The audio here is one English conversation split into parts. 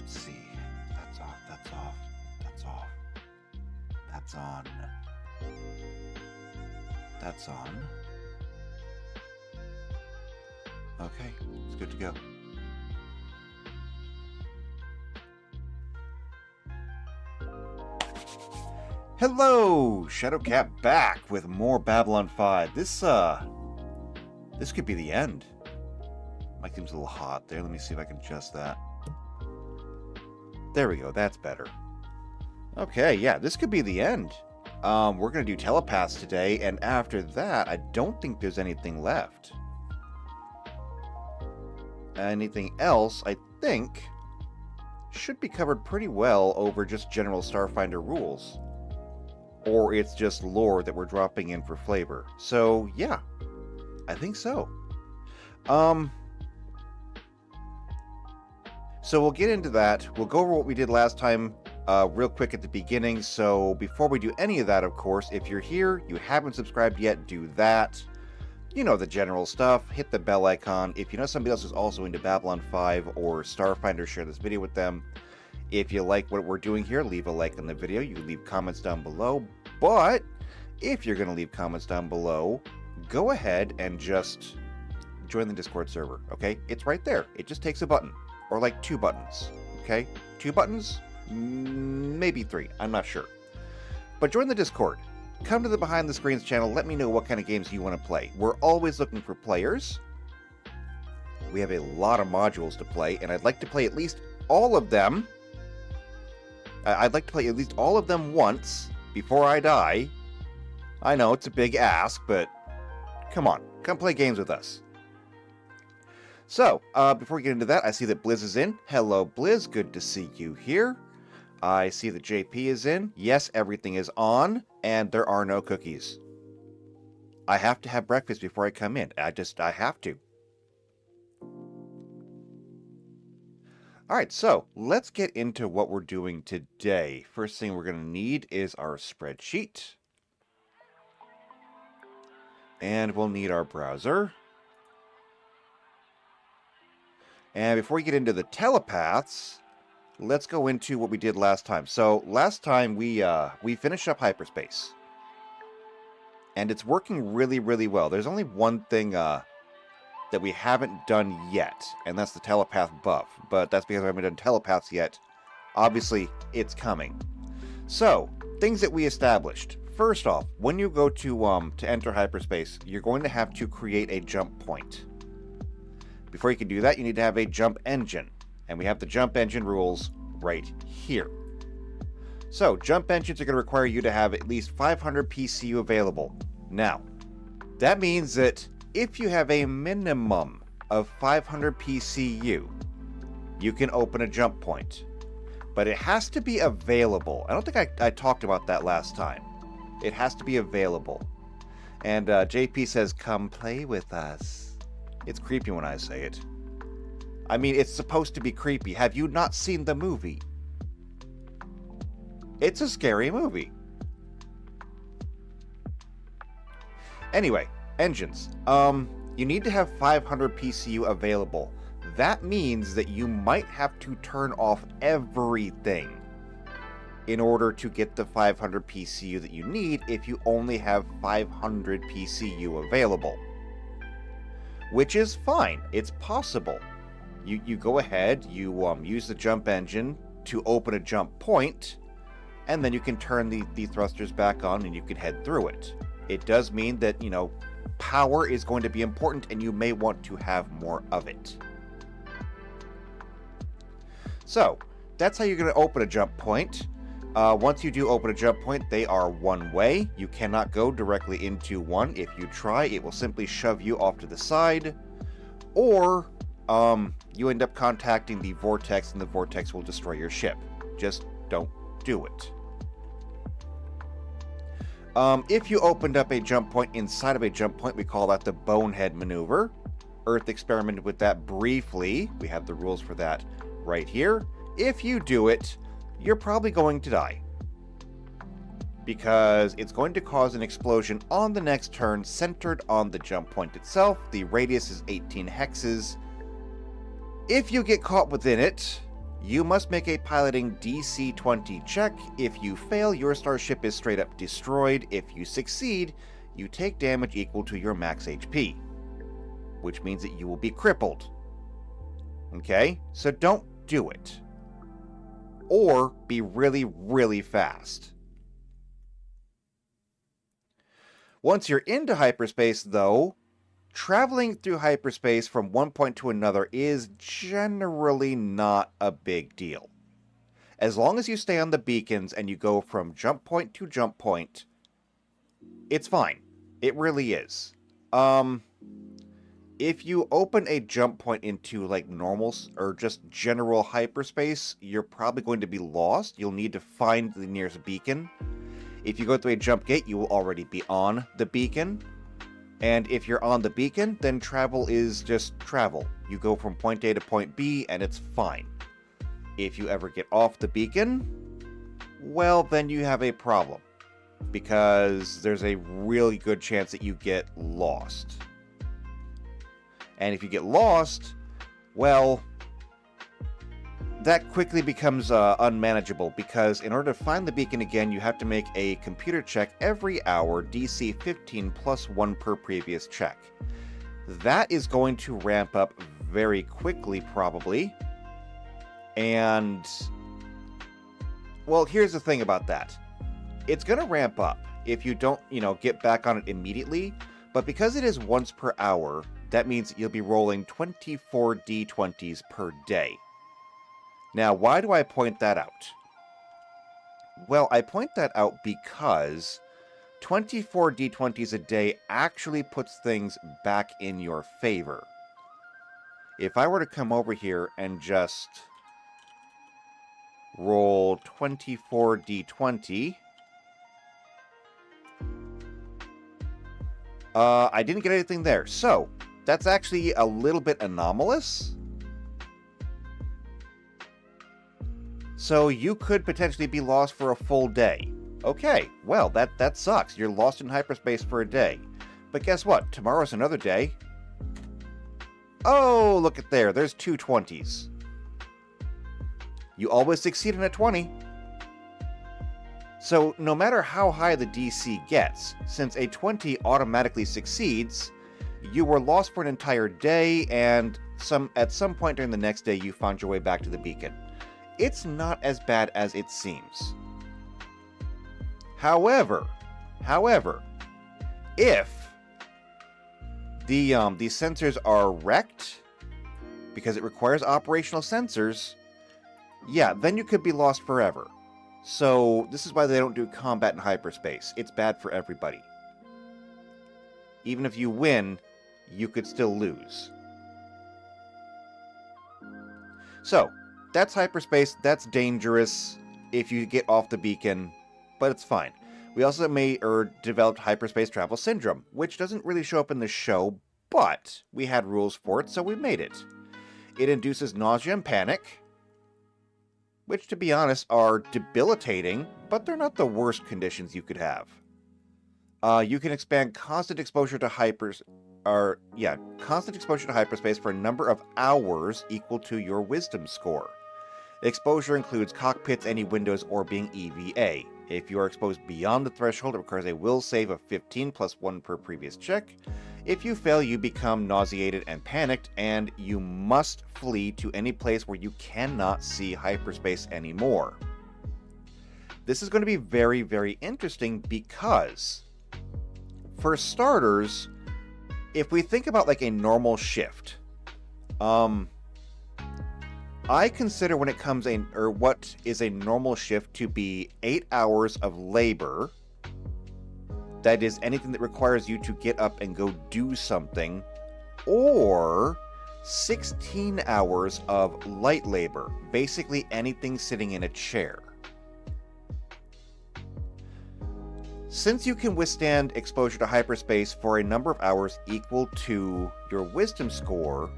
Let's see. That's off. That's off. That's off. That's on. That's on. Okay, it's good to go. Hello, Shadowcat back with more Babylon 5. This could be the end. Mic seems a little hot there. Let me see if I can adjust that. There we go. That's better. Okay, yeah, this could be the end. We're going to do Telepaths today, and after that, I don't think there's anything left. Anything else, I think, should be covered pretty well over just general Starfinder rules. Or it's just lore that we're dropping in for flavor. So, yeah, I think so. So we'll get into that. We'll go over what we did last time real quick at the beginning. So before we do any of that, of course, if you're here, you haven't subscribed yet, do that. You know the general stuff. Hit the bell icon. If you know somebody else who's also into Babylon 5 or Starfinder, share this video with them. If you like what we're doing here, leave a like on the video. You can leave comments down below. But if you're going to leave comments down below, go ahead and just join the Discord server, okay? It's right there. It just takes a button. Or like 2 buttons, okay? 2 buttons? Maybe 3. I'm not sure. But join the Discord. Come to the Behind the Screens channel. Let me know what kind of games you want to play. We're always looking for players. We have a lot of modules to play, and I'd like to play at least all of them. I'd like to play at least all of them once before I die. I know it's a big ask, but come on. Come play games with us. So, before we get into that, I see that Blizz is in. Hello, Blizz. Good to see you here. I see that JP is in. Yes, everything is on, and there are no cookies. I have to have breakfast before I come in. I have to. Alright, so let's get into what we're doing today. First thing we're going to need is our spreadsheet. And we'll need our browser. And before we get into the telepaths, let's go into what we did last time. So last time we finished up hyperspace. And it's working really, really well. There's only one thing that we haven't done yet, and that's the telepath buff. But that's because we haven't done telepaths yet. Obviously, it's coming. So, things that we established. First off, when you go to enter hyperspace, you're going to have to create a jump point. Before you can do that, you need to have a jump engine. And we have the jump engine rules right here. So, jump engines are going to require you to have at least 500 PCU available. Now, that means that if you have a minimum of 500 PCU, you can open a jump point. But it has to be available. I don't think I talked about that last time. It has to be available. And JP says, come play with us. It's creepy when I say it. I mean, it's supposed to be creepy. Have you not seen the movie? It's a scary movie. Anyway, engines. You need to have 500 PCU available. That means that you might have to turn off everything in order to get the 500 PCU that you need if you only have 500 PCU available. Which is fine. It's possible. You go ahead, you use the jump engine to open a jump point, and then you can turn the thrusters back on and you can head through it. It does mean that, you know, power is going to be important and you may want to have more of it. So, that's how you're going to open a jump point. Once you do open a jump point, they are one way. You cannot go directly into one. If you try, it will simply shove you off to the side. Or, you end up contacting the vortex and the vortex will destroy your ship. Just don't do it. If you opened up a jump point inside of a jump point, we call that the bonehead maneuver. Earth experimented with that briefly. We have the rules for that right here. If you do it, you're probably going to die. Because it's going to cause an explosion on the next turn centered on the jump point itself. The radius is 18 hexes. If you get caught within it, You must make a piloting DC-20 check. If you fail, your starship is straight up destroyed. If you succeed, you take damage equal to your max HP, which means that you will be crippled. Okay? So don't do it. Or be really, really fast. Once you're into hyperspace, though, traveling through hyperspace from one point to another is generally not a big deal. As long as you stay on the beacons and you go from jump point to jump point, it's fine. It really is. If you open a jump point into like normal or just general hyperspace, you're probably going to be lost. You'll need to find the nearest beacon. If you go through a jump gate, you will already be on the beacon. And if you're on the beacon, then travel is just travel. You go from point A to point B, and it's fine. If you ever get off the beacon, well, then you have a problem. Because there's a really good chance that you get lost. And if you get lost, well, that quickly becomes unmanageable, because in order to find the beacon again, you have to make a computer check every hour, DC 15 plus 1 per previous check. That is going to ramp up very quickly, probably. And, well, here's the thing about that. It's going to ramp up if you don't, get back on it immediately, but because it is once per hour, that means you'll be rolling 24 D20s per day. Now, why do I point that out? Well, I point that out because 24 D20s a day actually puts things back in your favor. If I were to come over here and just roll 24 D20, I didn't get anything there. So, that's actually a little bit anomalous. So you could potentially be lost for a full day. Okay, well, that sucks. You're lost in hyperspace for a day. But guess what? Tomorrow's another day. Oh, look at there. There's 2 20s. You always succeed in a 20. So no matter how high the DC gets, since a 20 automatically succeeds, you were lost for an entire day, and at some point during the next day you found your way back to the beacon. It's not as bad as it seems. However, if the sensors are wrecked, because it requires operational sensors, yeah, then you could be lost forever. So this is why they don't do combat in hyperspace. It's bad for everybody. Even if you win, you could still lose. So, that's hyperspace. That's dangerous if you get off the beacon, but it's fine. We also developed hyperspace travel syndrome, which doesn't really show up in the show, but we had rules for it, so we made it. It induces nausea and panic, which, to be honest, are debilitating, but they're not the worst conditions you could have. You can expand constant exposure to hyperspace for a number of hours equal to your wisdom score. Exposure includes cockpits, any windows, or being EVA. If you are exposed beyond the threshold, it requires a will save of 15 plus 1 per previous check. If you fail, you become nauseated and panicked, and you must flee to any place where you cannot see hyperspace anymore. This is going to be very, very interesting because, for starters, if we think about like a normal shift, I consider what is a normal shift to be 8 hours of labor. That is anything that requires you to get up and go do something, or 16 hours of light labor, basically anything sitting in a chair. Since you can withstand exposure to hyperspace for a number of hours equal to your wisdom score,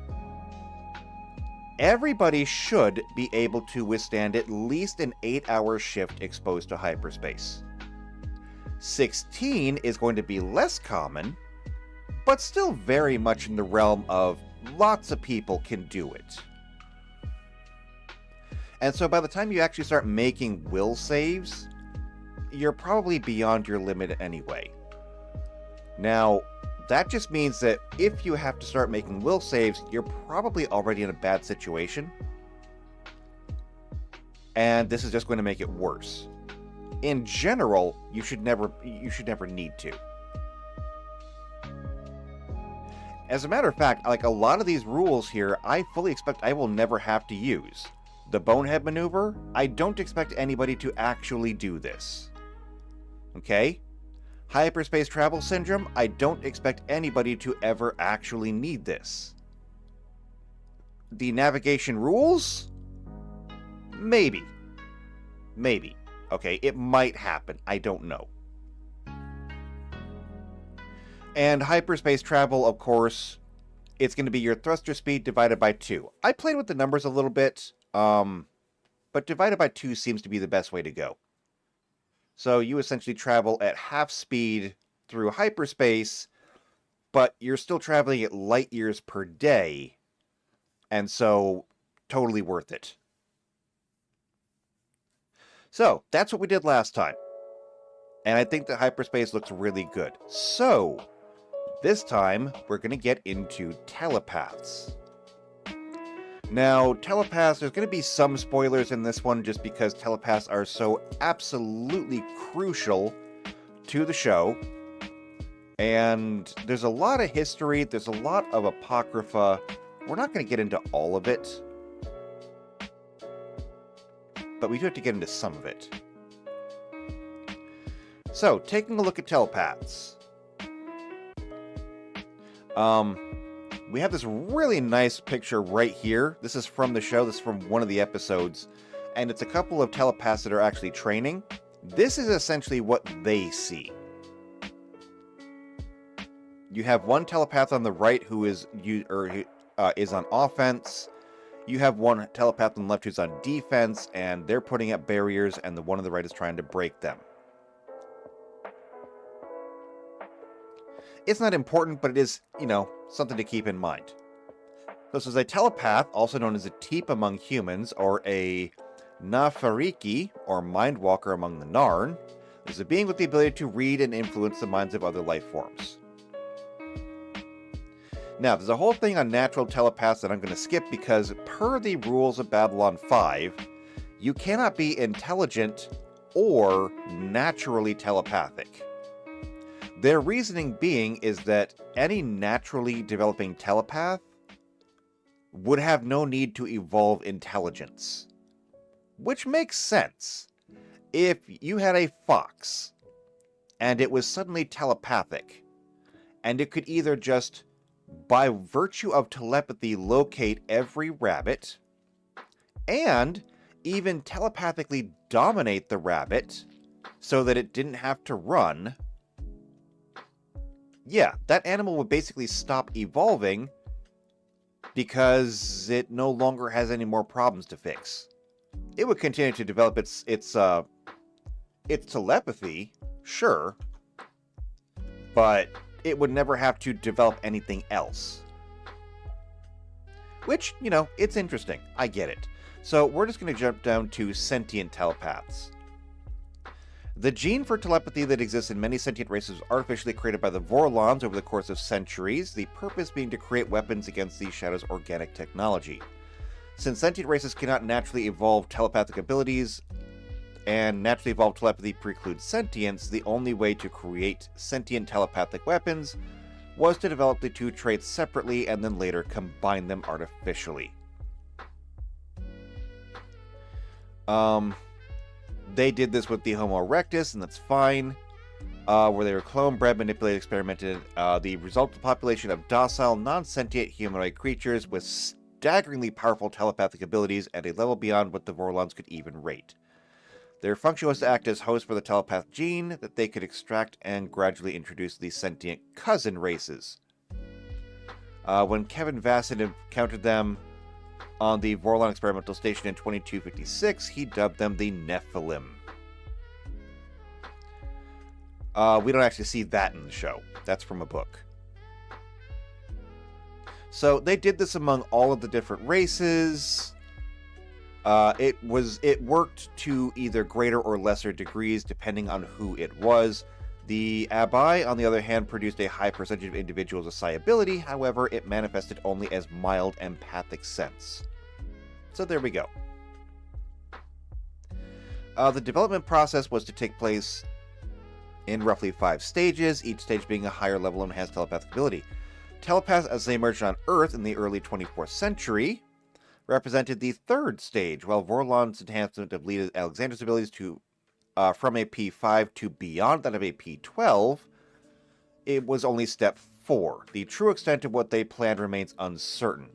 everybody should be able to withstand at least an 8-hour shift exposed to hyperspace. 16 is going to be less common, but still very much in the realm of lots of people can do it. And so by the time you actually start making will saves, you're probably beyond your limit anyway. Now, that just means that if you have to start making will saves, you're probably already in a bad situation. And this is just going to make it worse. In general, you should never need to. As a matter of fact, like a lot of these rules here, I fully expect I will never have to use. The Bonehead Maneuver, I don't expect anybody to actually do this. Okay? Hyperspace Travel Syndrome, I don't expect anybody to ever actually need this. The navigation rules? Maybe. Maybe. Okay, it might happen. I don't know. And hyperspace travel, of course, it's going to be your thruster speed divided by 2. I played with the numbers a little bit, but divided by 2 seems to be the best way to go. So you essentially travel at half speed through hyperspace, but you're still traveling at light years per day, and so totally worth it. So, that's what we did last time. And I think that hyperspace looks really good. So, this time, we're going to get into Telepaths. Now, Telepaths, there's going to be some spoilers in this one just because Telepaths are so absolutely crucial to the show. And there's a lot of history, there's a lot of apocrypha. We're not going to get into all of it, but we do have to get into some of it. So, taking a look at Telepaths. We have this really nice picture right here. This is from the show. This is from one of the episodes. And it's a couple of telepaths that are actually training. This is essentially what they see. You have one telepath on the right who is on offense. You have one telepath on the left who's on defense, and they're putting up barriers, and the one on the right is trying to break them. It's not important, but it is, something to keep in mind. This is a telepath, also known as a Teep among humans, or a Nafariki, or Mindwalker among the Narn. Is a being with the ability to read and influence the minds of other life forms. Now, there's a whole thing on natural telepaths that I'm going to skip because, per the rules of Babylon 5, you cannot be intelligent or naturally telepathic. Their reasoning being is that any naturally developing telepath would have no need to evolve intelligence. Which makes sense. If you had a fox, and it was suddenly telepathic, and it could either just, by virtue of telepathy, locate every rabbit, and even telepathically dominate the rabbit, so that it didn't have to run, yeah, that animal would basically stop evolving because it no longer has any more problems to fix. It would continue to develop its telepathy, sure, but it would never have to develop anything else. Which, it's interesting. I get it. So we're just going to jump down to sentient telepaths. The gene for telepathy that exists in many sentient races was artificially created by the Vorlons over the course of centuries, the purpose being to create weapons against the Shadow's organic technology. Since sentient races cannot naturally evolve telepathic abilities, and naturally evolved telepathy precludes sentience, the only way to create sentient telepathic weapons was to develop the two traits separately and then later combine them artificially. They did this with the Homo erectus, and that's fine, where they were cloned, bred, manipulated, experimented. The result of the population of docile, non-sentient humanoid creatures with staggeringly powerful telepathic abilities at a level beyond what the Vorlons could even rate. Their function was to act as host for the telepath gene that they could extract and gradually introduce the sentient cousin races. When Kevin Vassett encountered them on the Vorlon experimental station in 2256, he dubbed them the Nephilim. We don't actually see that in the show. That's from a book. So they did this among all of the different races. It worked to either greater or lesser degrees depending on who it was. The Abai, on the other hand, produced a high percentage of individuals with psi ability. However, it manifested only as mild empathic sense. So there we go. The development process was to take place in roughly 5 stages, each stage being a higher level enhanced telepathic ability. Telepaths, as they emerged on Earth in the early 24th century, represented the 3rd stage, while Vorlon's enhancement of Lita Alexander's abilities from a P5 to beyond that of a P12, it was only step 4. The true extent of what they planned remains uncertain.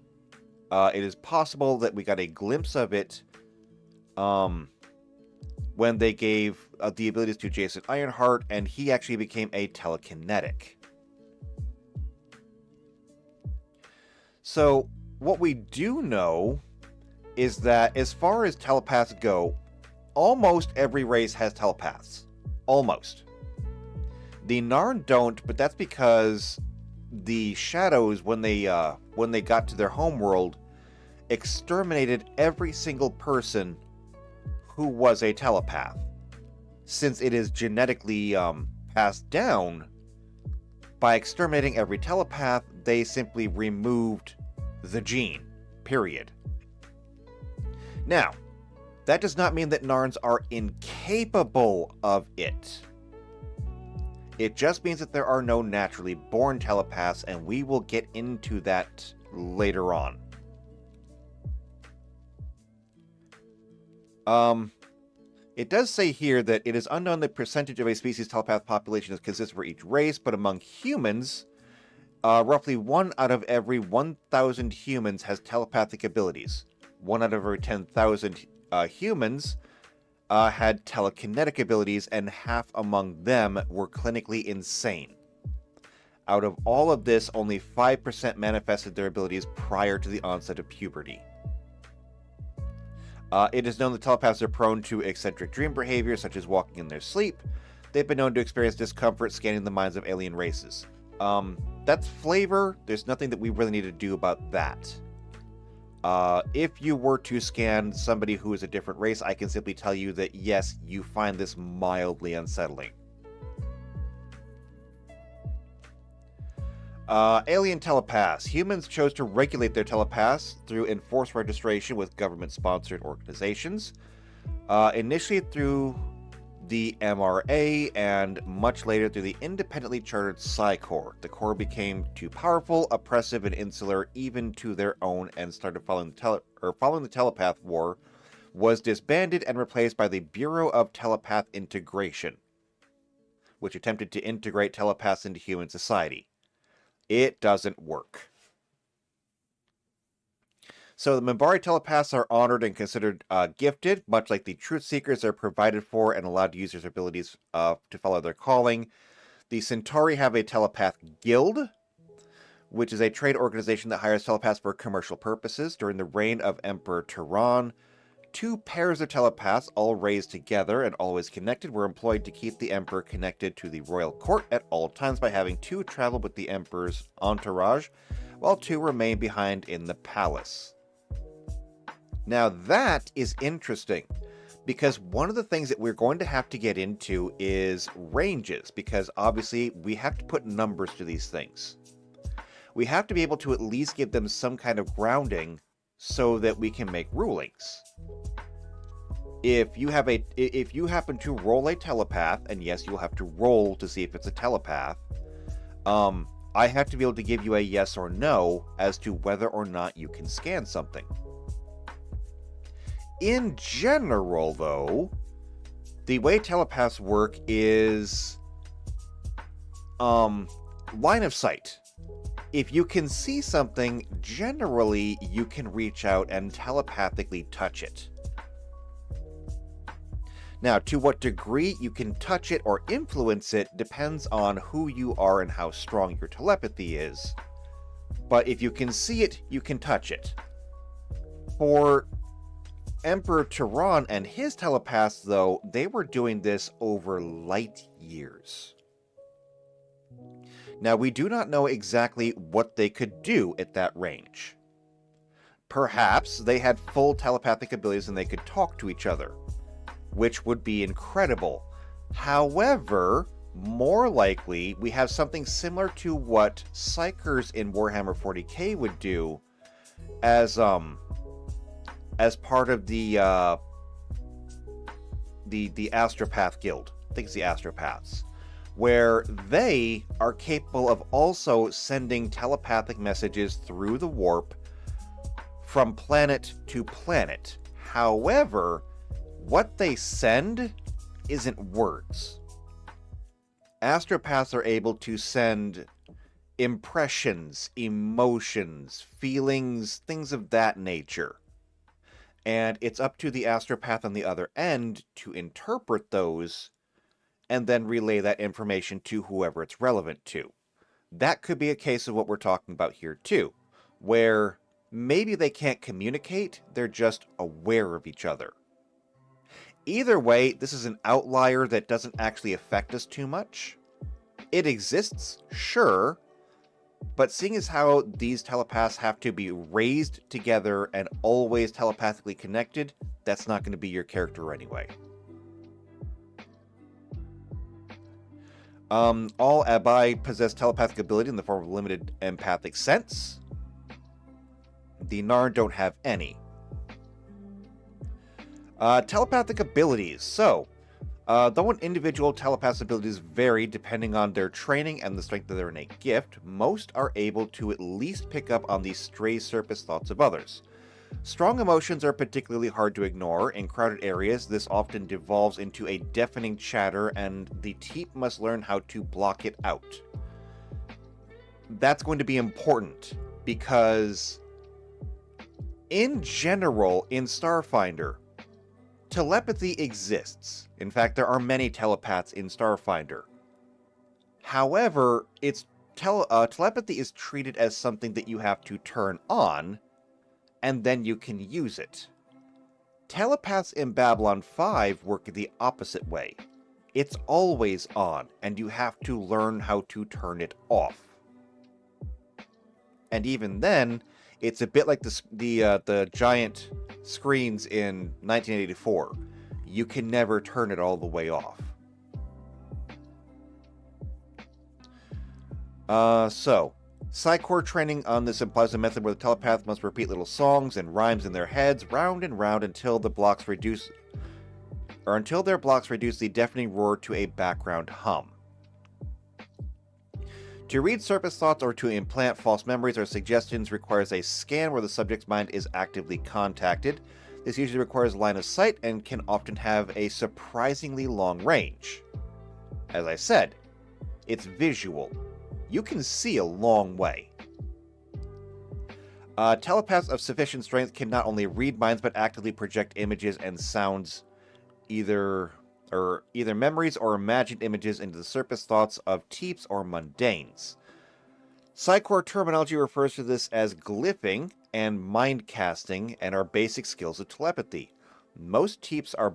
It is possible that we got a glimpse of it when they gave the abilities to Jason Ironheart, and he actually became a telekinetic. So, what we do know is that as far as telepaths go, almost every race has telepaths. Almost. The Narn don't, but that's because the Shadows, when they got to their homeworld, exterminated every single person who was a telepath. Since it is genetically passed down, by exterminating every telepath, they simply removed the gene. Period. Now, that does not mean that Narns are incapable of it. It just means that there are no naturally born telepaths, and we will get into that later on. It does say here that it is unknown the percentage of a species' telepath population is consistent for each race, but among humans, roughly 1 out of every 1,000 humans has telepathic abilities. 1 out of every 10,000 humans had telekinetic abilities, and half among them were clinically insane. Out of all of this, only 5% manifested their abilities prior to the onset of puberty. It is known that telepaths are prone to eccentric dream behavior, such as walking in their sleep. They've been known to experience discomfort scanning the minds of alien races. That's flavor. There's nothing that we really need to do about that. If you were to scan somebody who is a different race, I can simply tell you that yes, you find this mildly unsettling. Alien telepaths. Humans chose to regulate their telepaths through enforced registration with government-sponsored organizations. Initially through the MRA, and much later through the independently chartered Psi-Corps. The Corps became too powerful, oppressive, and insular even to their own, and started following the Telepath War, was disbanded and replaced by the Bureau of Telepath Integration, which attempted to integrate telepaths into human society. It doesn't work. So the Minbari telepaths are honored and considered gifted, much like the Truth Seekers are provided for and allowed to use their abilities to follow their calling. The Centauri have a telepath guild, which is a trade organization that hires telepaths for commercial purposes. During the reign of Emperor Turan, 2 pairs of telepaths, all raised together and always connected, were employed to keep the Emperor connected to the royal court at all times by having 2 travel with the Emperor's entourage, while 2 remain behind in the palace. Now that is interesting, because one of the things that we're going to have to get into is ranges, because obviously we have to put numbers to these things. We have to be able to at least give them some kind of grounding so that we can make rulings. If you happen to roll a telepath, and yes, you'll have to roll to see if it's a telepath, I have to be able to give you a yes or no as to whether or not you can scan something. In general, though, the way telepaths work is line of sight. If you can see something, generally you can reach out and telepathically touch it. Now, to what degree you can touch it or influence it depends on who you are and how strong your telepathy is. But if you can see it, you can touch it. For Emperor Turan and his telepaths, though, they were doing this over light years. Now, we do not know exactly what they could do at that range. Perhaps they had full telepathic abilities and they could talk to each other, which would be incredible. However, more likely, we have something similar to what Psychers in Warhammer 40k would do as part of the Astropath Guild. I think it's the Astropaths, where they are capable of also sending telepathic messages through the warp from planet to planet. However, what they send isn't words. Astropaths are able to send impressions, emotions, feelings, things of that nature. And it's up to the astropath on the other end to interpret those and then relay that information to whoever it's relevant to. That could be a case of what we're talking about here too, where maybe they can't communicate, they're just aware of each other. Either way, this is an outlier that doesn't actually affect us too much. It exists, sure, but seeing as how these telepaths have to be raised together and always telepathically connected, that's not going to be your character anyway. All Abai possess telepathic ability in the form of limited empathic sense. The Narn don't have any. Telepathic abilities. So, though an individual telepath's abilities vary depending on their training and the strength of their innate gift, most are able to at least pick up on the stray surface thoughts of others. Strong emotions are particularly hard to ignore. In crowded areas, this often devolves into a deafening chatter, and the teep must learn how to block it out. That's going to be important, because in general, in Starfinder, telepathy exists. In fact, there are many telepaths in Starfinder. However, telepathy is treated as something that you have to turn on, and then you can use it. Telepaths in Babylon 5 work the opposite way. It's always on, and you have to learn how to turn it off. And even then, it's a bit like the giant screens in 1984. You can never turn it all the way off. Psy-Core training on this implies a method where the telepath must repeat little songs and rhymes in their heads, round and round, until their blocks reduce the deafening roar to a background hum. To read surface thoughts or to implant false memories or suggestions requires a scan where the subject's mind is actively contacted. This usually requires line of sight and can often have a surprisingly long range. As I said, it's visual. You can see a long way. Telepaths of sufficient strength can not only read minds but actively project images and sounds, either memories or imagined images, into the surface thoughts of teeps or mundanes. Psy-Core terminology refers to this as glyphing and mind casting, and are basic skills of telepathy. Most teeps are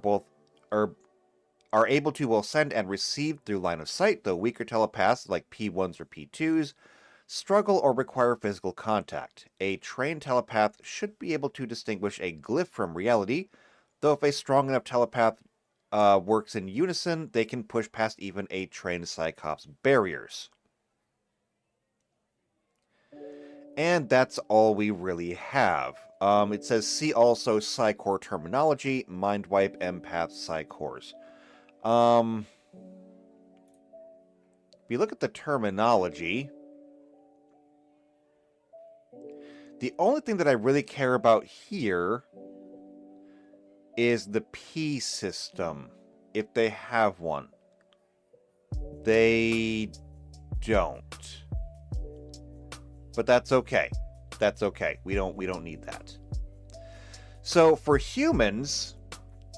able to both send and receive through line of sight, though weaker telepaths like P1s or P2s struggle or require physical contact. A trained telepath should be able to distinguish a glyph from reality, though if a strong enough telepath works in unison, they can push past even a trained Psychops barriers. And that's all we really have. It says, see also Psy-Core terminology, Mind Wipe, Empath, Psy-Cores. If you look at the terminology, the only thing that I really care about here is the P system, if they have one. They don't. But that's okay. That's okay. We don't need that. So for humans,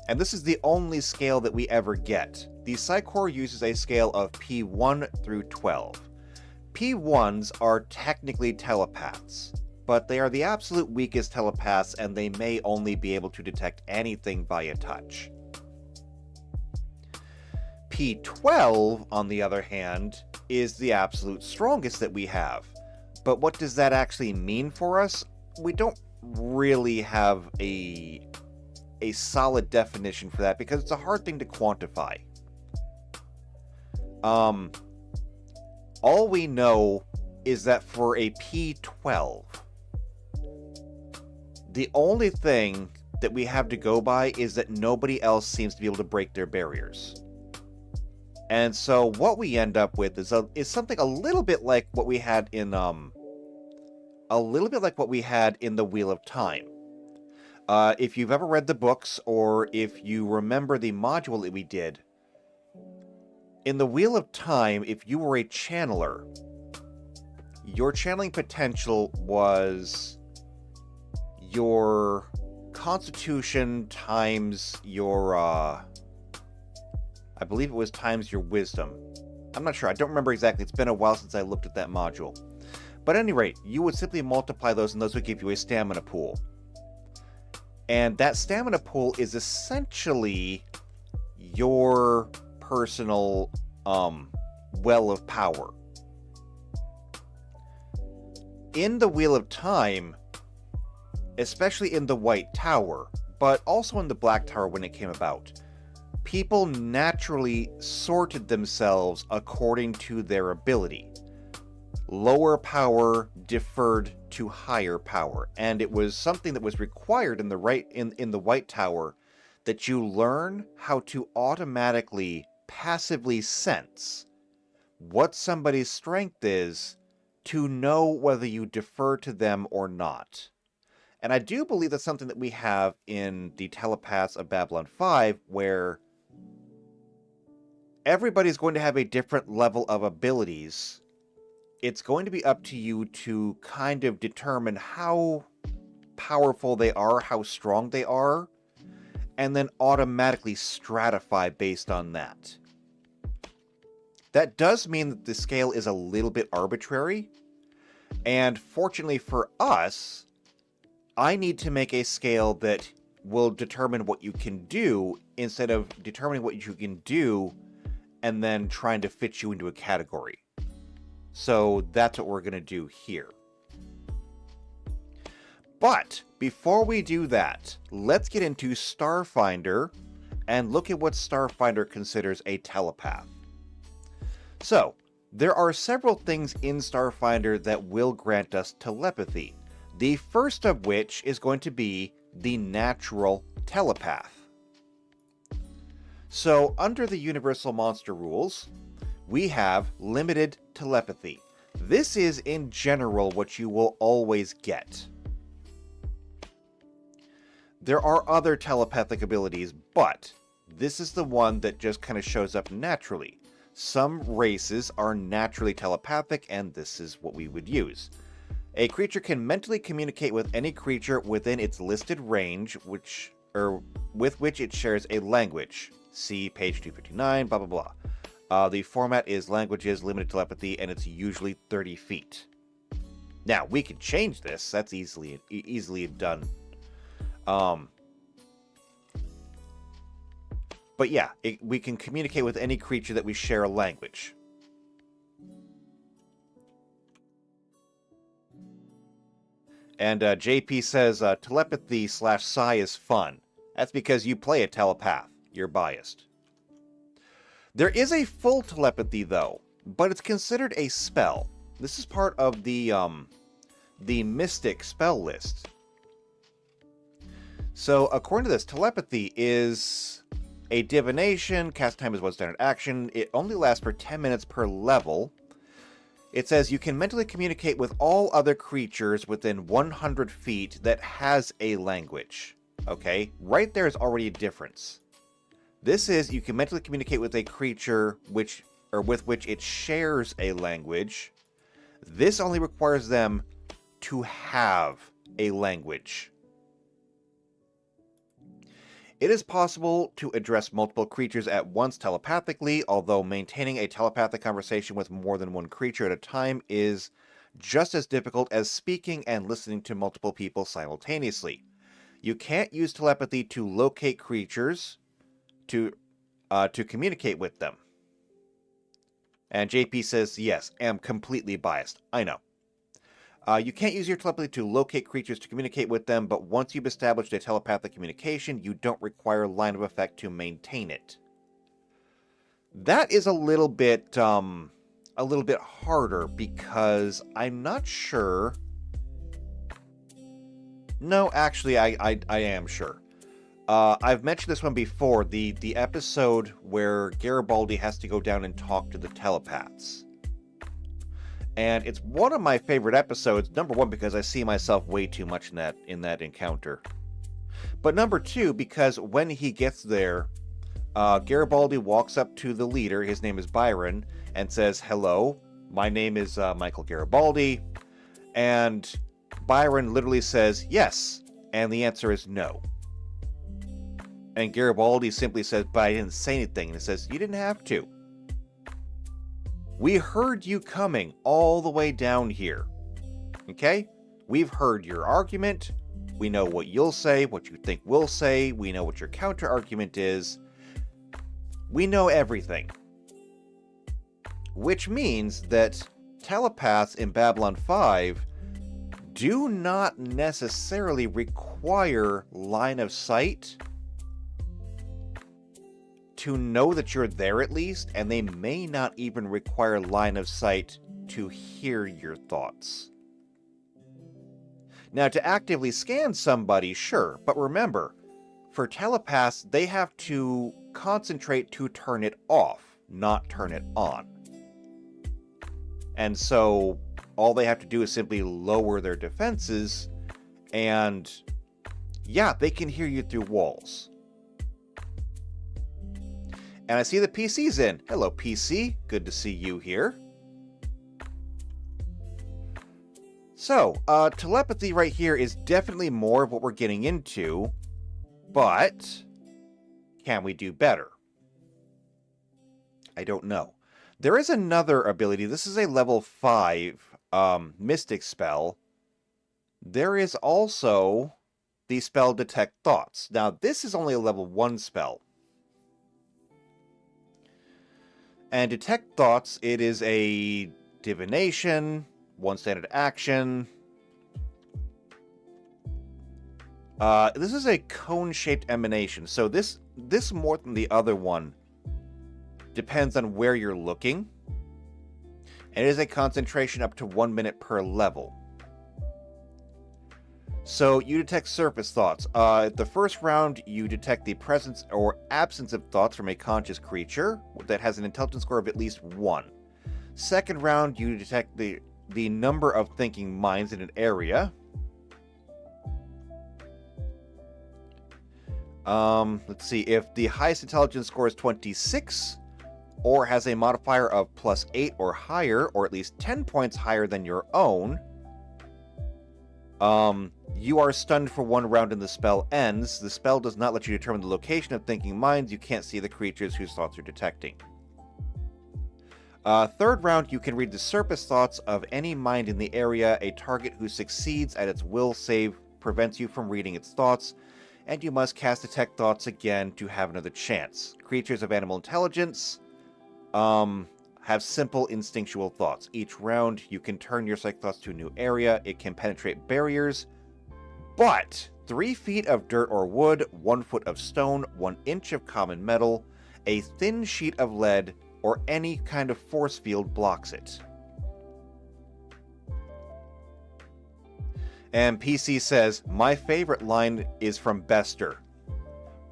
and this is the only scale that we ever get, the Psy-Core uses a scale of P1 through 12. P1s are technically telepaths, but they are the absolute weakest telepaths, and they may only be able to detect anything via touch. P12, on the other hand, is the absolute strongest that we have. But what does that actually mean for us? We don't really have a solid definition for that because it's a hard thing to quantify. All we know is that for a P12, the only thing that we have to go by is that nobody else seems to be able to break their barriers. And so what we end up with is something a little bit like what we had in the Wheel of Time. If you've ever read the books, or if you remember the module that we did, in the Wheel of Time, if you were a channeler, your channeling potential was your constitution times your, I believe it was times your wisdom. I'm not sure. I don't remember exactly. It's been a while since I looked at that module. But at any rate, you would simply multiply those, and those would give you a stamina pool. And that stamina pool is essentially your personal well of power. In the Wheel of Time, especially in the White Tower, but also in the Black Tower when it came about, people naturally sorted themselves according to their ability. Lower power deferred to higher power, and it was something that was required in the White Tower, that you learn how to automatically, passively sense what somebody's strength is to know whether you defer to them or not. And I do believe that's something that we have in the Telepaths of Babylon 5, where everybody's going to have a different level of abilities. It's going to be up to you to kind of determine how powerful they are, how strong they are, and then automatically stratify based on that. That does mean that the scale is a little bit arbitrary, and fortunately for us, I need to make a scale that will determine what you can do instead of determining what you can do and then trying to fit you into a category. So that's what we're going to do here. But before we do that, let's get into Starfinder and look at what Starfinder considers a telepath. So, there are several things in Starfinder that will grant us telepathy. The first of which is going to be the natural telepath. So, under the Universal Monster rules, we have limited telepathy. This is, in general, what you will always get. There are other telepathic abilities, but this is the one that just kind of shows up naturally. Some races are naturally telepathic, and this is what we would use. A creature can mentally communicate with any creature within its listed range, with which it shares a language. See page 259, blah, blah, blah. The format is languages, limited telepathy, and it's usually 30 feet. Now, we can change this. That's easily done. But yeah, we can communicate with any creature that we share a language. And JP says, telepathy/psi is fun. That's because you play a telepath. You're biased. There is a full telepathy, though, but it's considered a spell. This is part of the Mystic spell list. So, according to this, telepathy is a divination. Cast time is 1 standard action. It only lasts for 10 minutes per level. It says you can mentally communicate with all other creatures within 100 feet that has a language. Okay, right there is already a difference. This is you can mentally communicate with a creature with which it shares a language. This only requires them to have a language. It is possible to address multiple creatures at once telepathically, although maintaining a telepathic conversation with more than one creature at a time is just as difficult as speaking and listening to multiple people simultaneously. You can't use telepathy to locate creatures to communicate with them. And JP says, yes, am completely biased. I know. You can't use your telepathy to locate creatures to communicate with them, but once you've established a telepathic communication, you don't require line of effect to maintain it. That is a little bit harder because I'm not sure. No, actually, I am sure. I've mentioned this one before, the episode where Garibaldi has to go down and talk to the telepaths. And it's one of my favorite episodes, number one, because I see myself way too much in that encounter. But number two, because when he gets there, Garibaldi walks up to the leader, his name is Byron, and says, "Hello, my name is Michael Garibaldi." And Byron literally says, "Yes," and the answer is no. And Garibaldi simply says, "But I didn't say anything." And it says, "You didn't have to. We heard you coming all the way down here. Okay? We've heard your argument. We know what you'll say, what you think we'll say. We know what your counter argument is. We know everything." Which means that telepaths in Babylon 5 do not necessarily require line of sight to know that you're there, at least, and they may not even require line of sight to hear your thoughts. Now, to actively scan somebody, sure, but remember, for telepaths, they have to concentrate to turn it off, not turn it on. And so, all they have to do is simply lower their defenses, and yeah, they can hear you through walls. And I see the PC's in. Hello, PC. Good to see you here. So, telepathy right here is definitely more of what we're getting into, but can we do better? I don't know. There is another ability. This is a level 5 mystic spell. There is also the spell Detect Thoughts. Now, this is only a level 1 spell. And Detect Thoughts, it is a divination, 1 standard action. This is a cone-shaped emanation, so this more than the other one depends on where you're looking. And it is a concentration up to 1 minute per level. So you detect surface thoughts. The first round, you detect the presence or absence of thoughts from a conscious creature that has an intelligence score of at least 1. Second round, you detect the number of thinking minds in an area. Let's see. If the highest intelligence score is 26, or has a modifier of +8 or higher, or at least 10 points higher than your own, you are stunned for 1 round and the spell ends. The spell does not let you determine the location of thinking minds. You can't see the creatures whose thoughts you're detecting. Third round, you can read the surface thoughts of any mind in the area. A target who succeeds at its will save prevents you from reading its thoughts, and you must cast Detect Thoughts again to have another chance. Creatures of animal intelligence have simple instinctual thoughts. Each round, you can turn your psychic thoughts to a new area. It can penetrate barriers, but 3 feet of dirt or wood, 1 foot of stone, 1 inch of common metal, a thin sheet of lead, or any kind of force field blocks it. And PC says, "My favorite line is from Bester."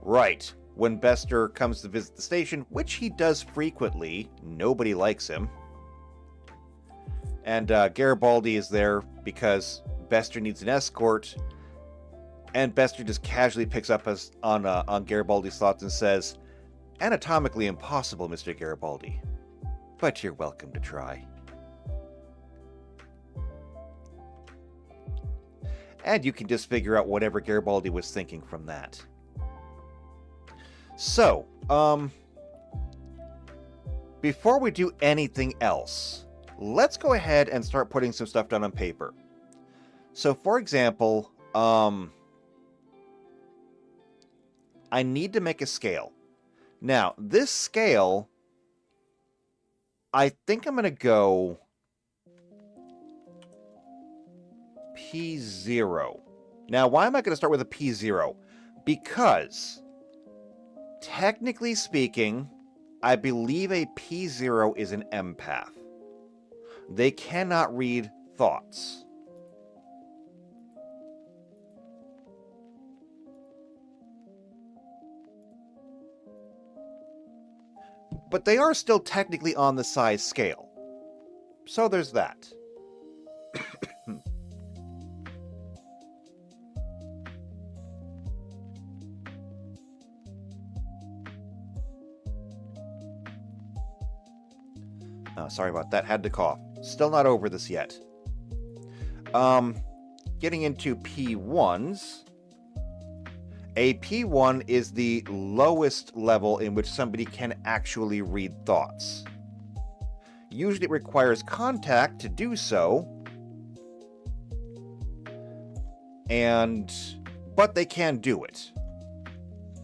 Right. When Bester comes to visit the station, which he does frequently, nobody likes him. And Garibaldi is there because Bester needs an escort. And Bester just casually picks up on Garibaldi's thoughts and says, "Anatomically impossible, Mr. Garibaldi, but you're welcome to try." And you can just figure out whatever Garibaldi was thinking from that. So, before we do anything else, let's go ahead and start putting some stuff down on paper. So, for example, I need to make a scale. Now, this scale, I think I'm going to go P0. Now, why am I going to start with a P0? Because, technically speaking, I believe a P0 is an empath. They cannot read thoughts. But they are still technically on the size scale. So there's that. Oh, sorry about that. Had to cough. Still not over this yet. Getting into P1s. A P1 is the lowest level in which somebody can actually read thoughts. Usually it requires contact to do so, but they can do it.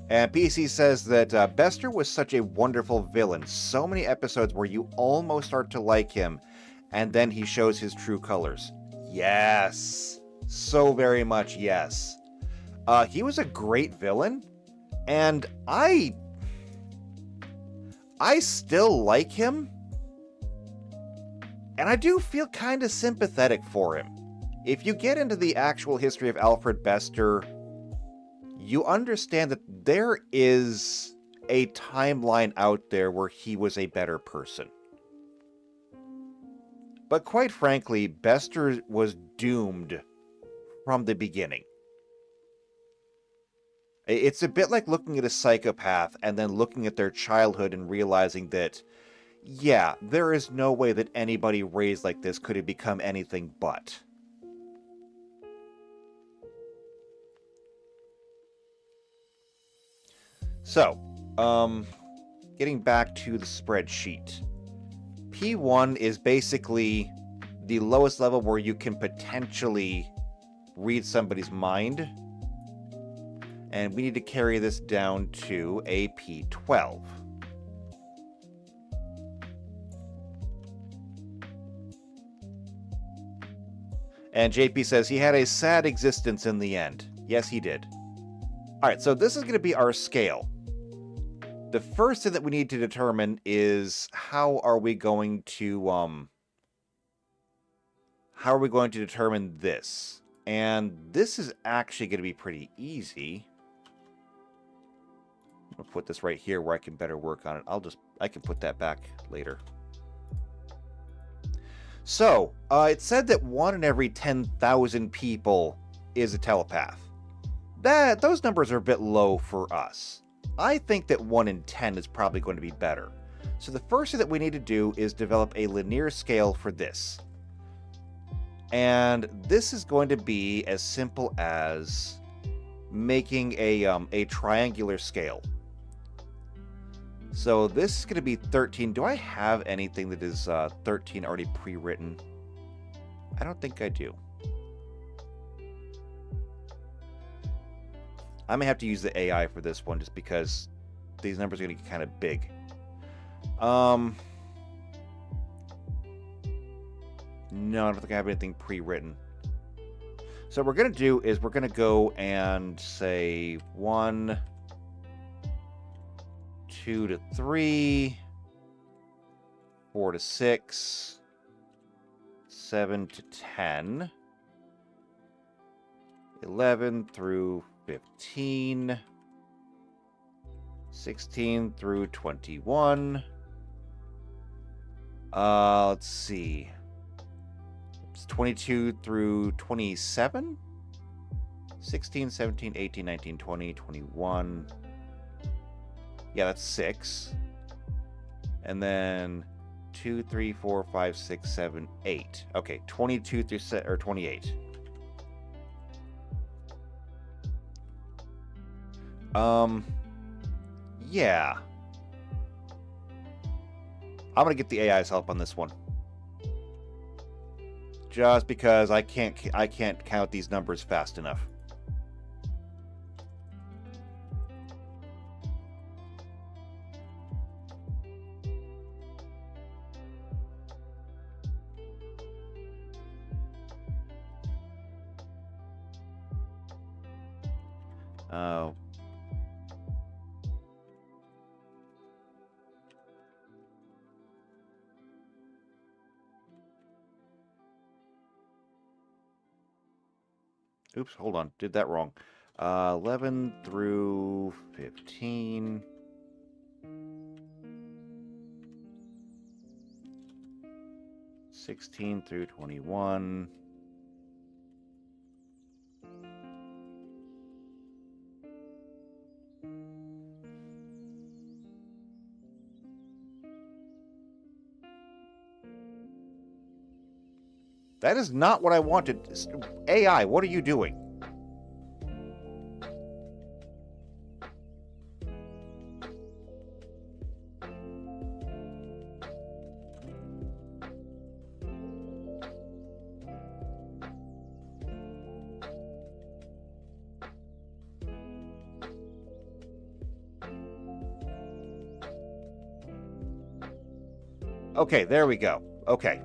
And PC says that Bester was such a wonderful villain. So many episodes where you almost start to like him, and then he shows his true colors. Yes. So very much yes. He was a great villain, and I still like him, and I do feel kind of sympathetic for him. If you get into the actual history of Alfred Bester, you understand that there is a timeline out there where he was a better person. But quite frankly, Bester was doomed from the beginning. It's a bit like looking at a psychopath and then looking at their childhood and realizing that, yeah, there is no way that anybody raised like this could have become anything but. So, getting back to the spreadsheet. P1 is basically the lowest level where you can potentially read somebody's mind. And we need to carry this down to a P12. And JP says he had a sad existence in the end. Yes, he did. Alright, so this is going to be our scale. The first thing that we need to determine is how are we going to determine this? And this is actually going to be pretty easy. I'll put this right here where I can better work on it. I can put that back later. So, it said that 1 in every 10,000 people is a telepath. Those numbers are a bit low for us. I think that 1 in 10 is probably going to be better. So the first thing that we need to do is develop a linear scale for this. And this is going to be as simple as making a triangular scale. So this is going to be 13. Do I have anything that is 13 already pre-written? I don't think I do. I may have to use the AI for this one just because these numbers are going to get kind of big. No, I don't think I have anything pre-written. So what we're going to do is we're going to go and say 1, 2 to 3, 4 to 6, 7 to 10, 11 through 15, 16 through 21. Let's see. It's 22 through 27? 16, 17, 18, 19, 20, 21. Yeah, that's 6. And then 2, 3, 4, 5, 6, 7, 8. Okay, 22 through 28. Yeah. I'm gonna get the AI's help on this one. Just because I can't count these numbers fast enough. Uh, oops, hold on. Did that wrong. 11 through 15. 16 through 21. That is not what I wanted. AI, what are you doing? Okay, there we go. Okay.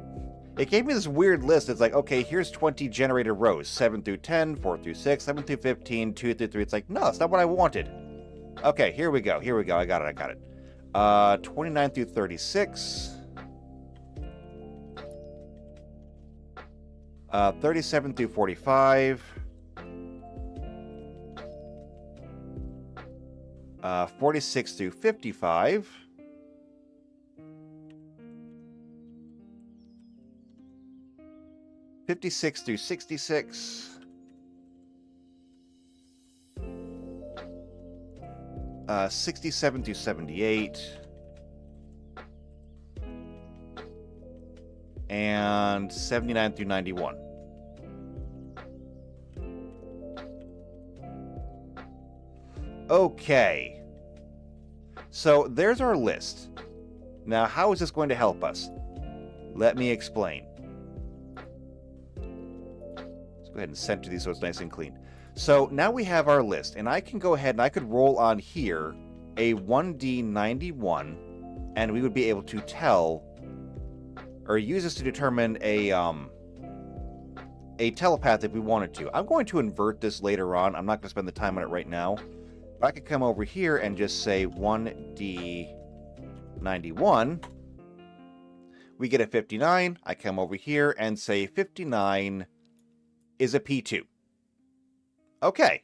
It gave me this weird list. It's like, okay, here's 20 generated rows. 7 through 10, 4 through 6, 7 through 15, 2 through 3. It's like, no, that's not what I wanted. Okay, here we go. Here we go. I got it. 29 through 36. 37 through 45. 46 through 55. 56 through 66. 67 through 78. And 79 through 91. Okay. So there's our list. Now, how is this going to help us? Let me explain. Let's go ahead and center these so it's nice and clean. So now we have our list, and I can go ahead and I could roll on here a 1d91, and we would be able to tell or use this to determine a telepath if we wanted to. I'm going to invert this later on. I'm not going to spend the time on it right now. But I could come over here and just say 1d91. We get a 59. I come over here and say 59 is a P2. Okay.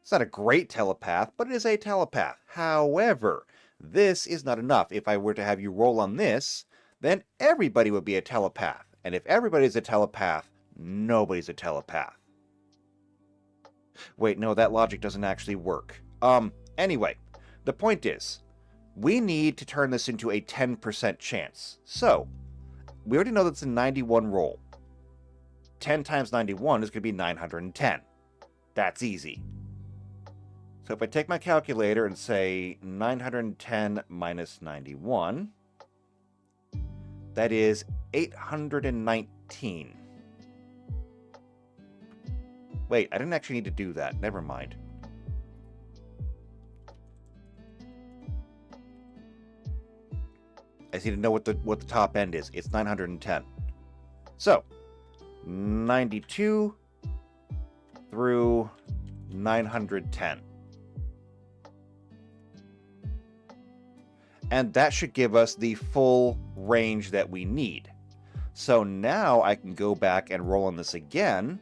It's not a great telepath, but it is a telepath. However, this is not enough. If I were to have you roll on this, then everybody would be a telepath. And if everybody's a telepath, nobody's a telepath. Wait, no, that logic doesn't actually work. Anyway, the point is, we need to turn this into a 10% chance. So, we already know that's a 91 roll. 10 times 91 is going to be 910. That's easy. So if I take my calculator and say 910 minus 91, that is 819. Wait, I didn't actually need to do that. Never mind. I just need to know what the top end is. It's 910. So, 92 through 910. And that should give us the full range that we need. So now I can go back and roll on this again.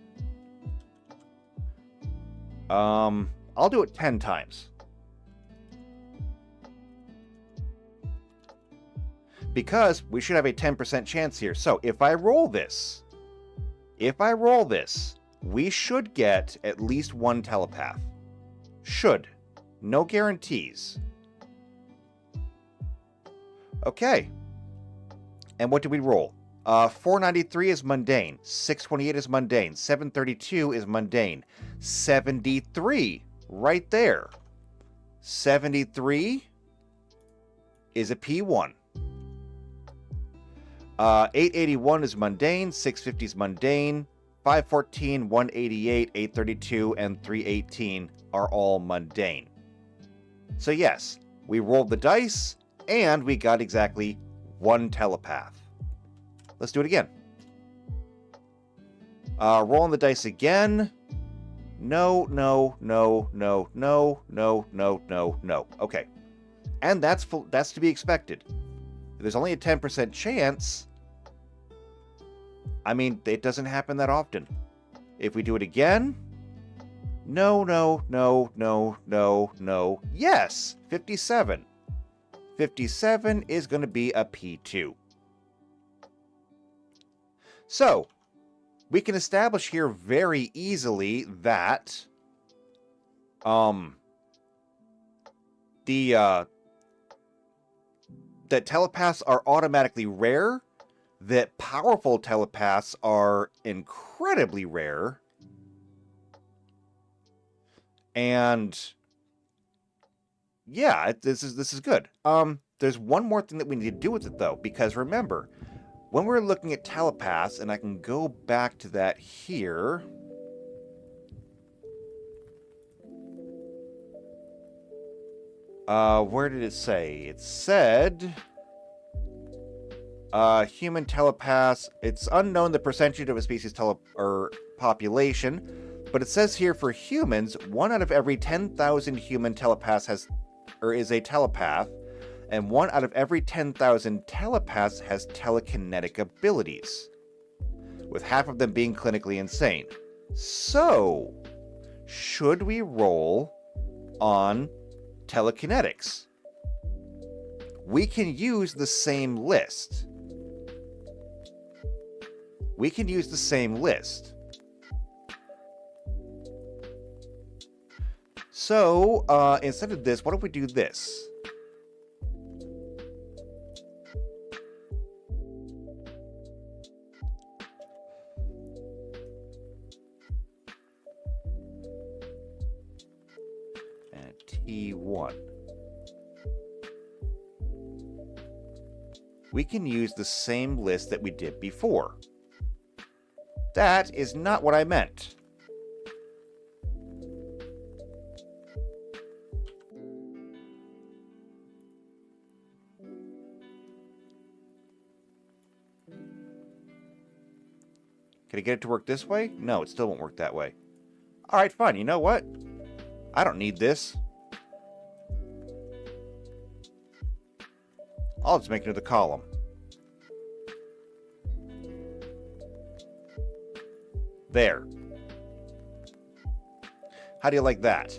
I'll do it 10 times. Because we should have a 10% chance here. So if I roll this, we should get at least one telepath. Should. No guarantees. Okay. And what did we roll? 493 is mundane. 628 is mundane. 732 is mundane. 73, right there. 73 is a P1. 881 is mundane. 650 is mundane. 514, 188, 832, and 318 are all mundane. So yes, we rolled the dice, and we got exactly one telepath. Let's do it again. Rolling the dice again. No, no, no, no, no, no, no, no, no. Okay. And that's to be expected. If there's only a 10% chance, I mean, it doesn't happen that often. If we do it again, no, no, no, no, no, no. Yes, 57. 57 is going to be a P2. So, we can establish here very easily that that telepaths are automatically rare, that powerful telepaths are incredibly rare, and yeah, this is good. There's one more thing that we need to do with it though, because remember, when we're looking at telepaths, and I can go back to that here. Where did it say? It said human telepaths. It's unknown the percentage of a species or population, but it says here for humans, 1 out of every 10,000 human telepaths is a telepath, and 1 out of every 10,000 telepaths has telekinetic abilities, with half of them being clinically insane. So, should we roll on telekinetics? We can use the same list. So, instead of this, what if we do this? And T1. We can use the same list that we did before. That is not what I meant. Can I get it to work this way? No, it still won't work that way. Alright, fine. You know what? I don't need this. I'll just make another column. There. How do you like that?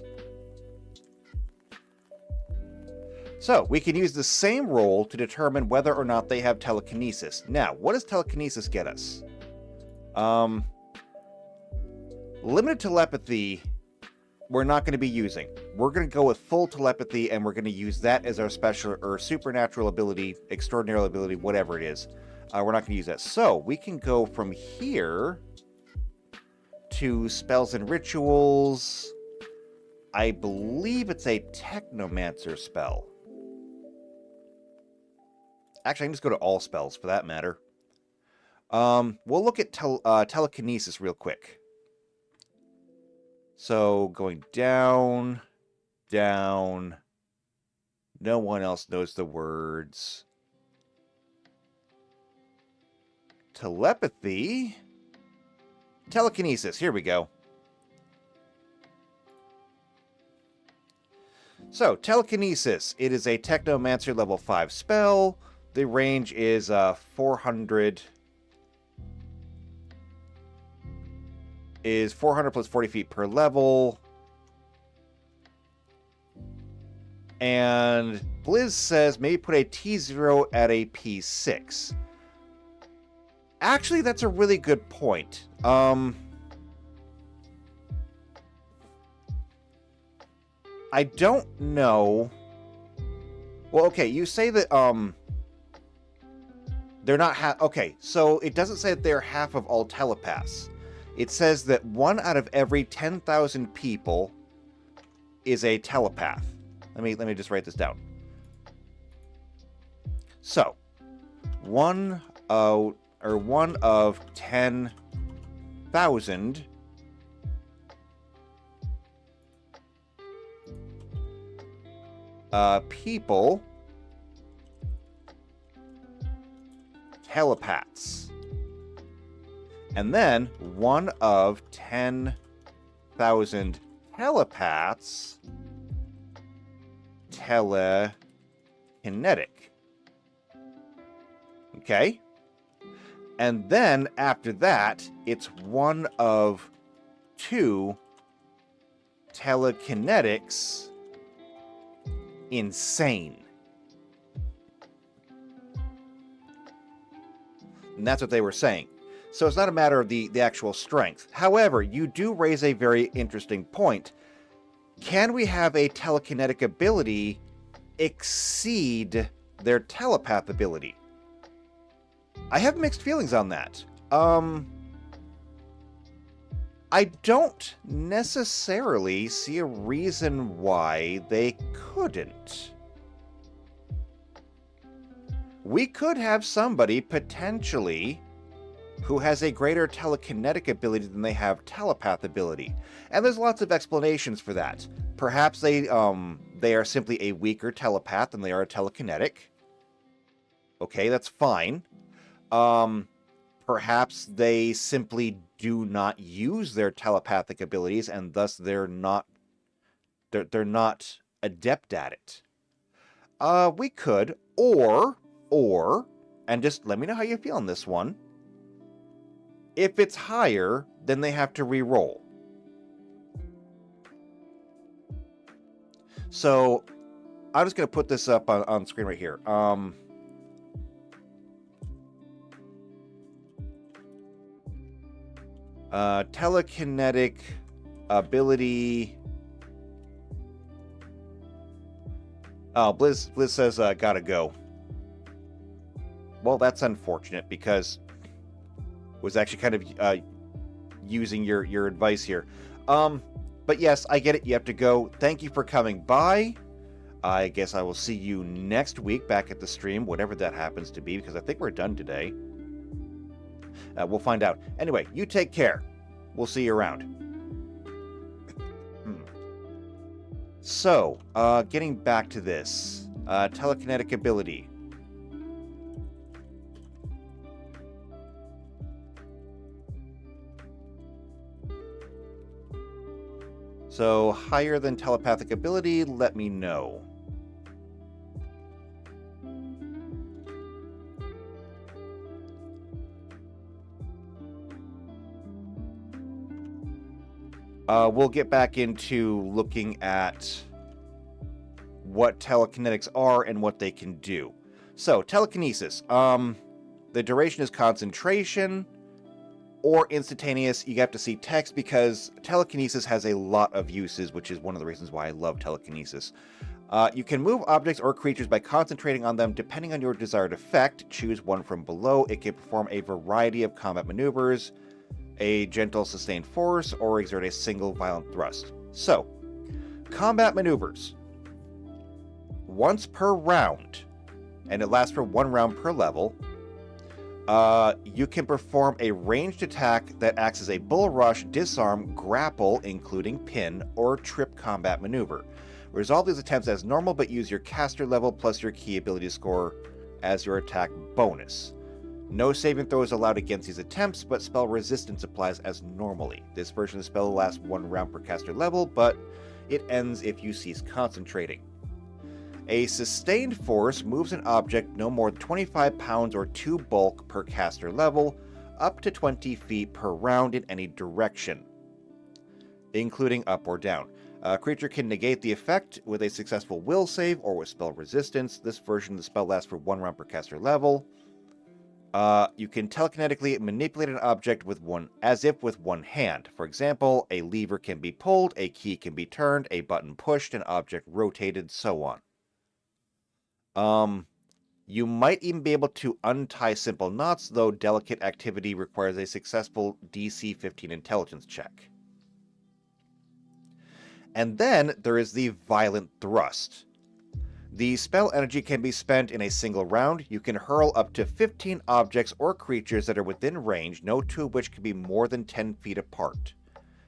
So, we can use the same roll to determine whether or not they have telekinesis. Now, what does telekinesis get us? Limited telepathy, we're not going to be using. We're going to go with full telepathy, and we're going to use that as our special or supernatural ability, extraordinary ability, whatever it is. We're not going to use that. So, we can go from here to spells and rituals. I believe it's a technomancer spell. Actually, I can just go to all spells for that matter. We'll look at telekinesis real quick. So, going down, down. No one else knows the words. Telepathy. Telekinesis, here we go. So, telekinesis. It is a technomancer level 5 spell. The range is 400 plus 40 feet per level. And Blizz says maybe put a T0 at a P6. Actually, that's a really good point. I don't know. Well, okay, you say that they're not okay, so it doesn't say that they're half of all telepaths. It says that 1 out of every 10,000 people is a telepath. Let me just write this down. So, 1 of 10,000 people telepaths. And then 1 of 10,000 100,000 telepaths telekinetic. Okay? And then, after that, it's 1 of 2 telekinetics insane. And that's what they were saying. So it's not a matter of the actual strength. However, you do raise a very interesting point. Can we have a telekinetic ability exceed their telepath ability? I have mixed feelings on that. I don't necessarily see a reason why they couldn't. We could have somebody potentially who has a greater telekinetic ability than they have telepath ability. And there's lots of explanations for that. Perhaps they are simply a weaker telepath than they are telekinetic. Okay, that's fine. Perhaps they simply do not use their telepathic abilities and thus they're not adept at it. We could, or, and just let me know how you feel on this one. If it's higher, then they have to re-roll. So, I'm just going to put this up on screen right here. Telekinetic ability. Oh, Blizz says, gotta go. Well, that's unfortunate because was actually kind of using your advice here. But yes, I get it. You have to go. Thank you for coming by. I guess I will see you next week back at the stream, whatever that happens to be, because I think we're done today. We'll find out. Anyway, you take care. We'll see you around. So, getting back to this. Telekinetic ability. So, higher than telepathic ability, let me know. We'll get back into looking at what telekinetics are and what they can do. So, telekinesis. The duration is concentration or instantaneous. You have to see text because telekinesis has a lot of uses, which is one of the reasons why I love telekinesis. You can move objects or creatures by concentrating on them depending on your desired effect. Choose one from below. It can perform a variety of combat maneuvers, a gentle sustained force, or exert a single violent thrust. So, combat maneuvers. Once per round, and it lasts for 1 round per level, you can perform a ranged attack that acts as a bull rush, disarm, grapple, including pin, or trip combat maneuver. Resolve these attempts as normal, but use your caster level plus your key ability score as your attack bonus. No saving throws allowed against these attempts, but spell resistance applies as normally. This version of the spell lasts 1 round per caster level, but it ends if you cease concentrating. A sustained force moves an object no more than 25 pounds or 2 bulk per caster level, up to 20 feet per round in any direction, including up or down. A creature can negate the effect with a successful will save or with spell resistance. This version of the spell lasts for 1 round per caster level. You can telekinetically manipulate an object as if with one hand. For example, a lever can be pulled, a key can be turned, a button pushed, an object rotated, so on. You might even be able to untie simple knots, though delicate activity requires a successful DC 15 intelligence check. And then there is the violent thrust. The spell energy can be spent in a single round. You can hurl up to 15 objects or creatures that are within range, no two of which can be more than 10 feet apart.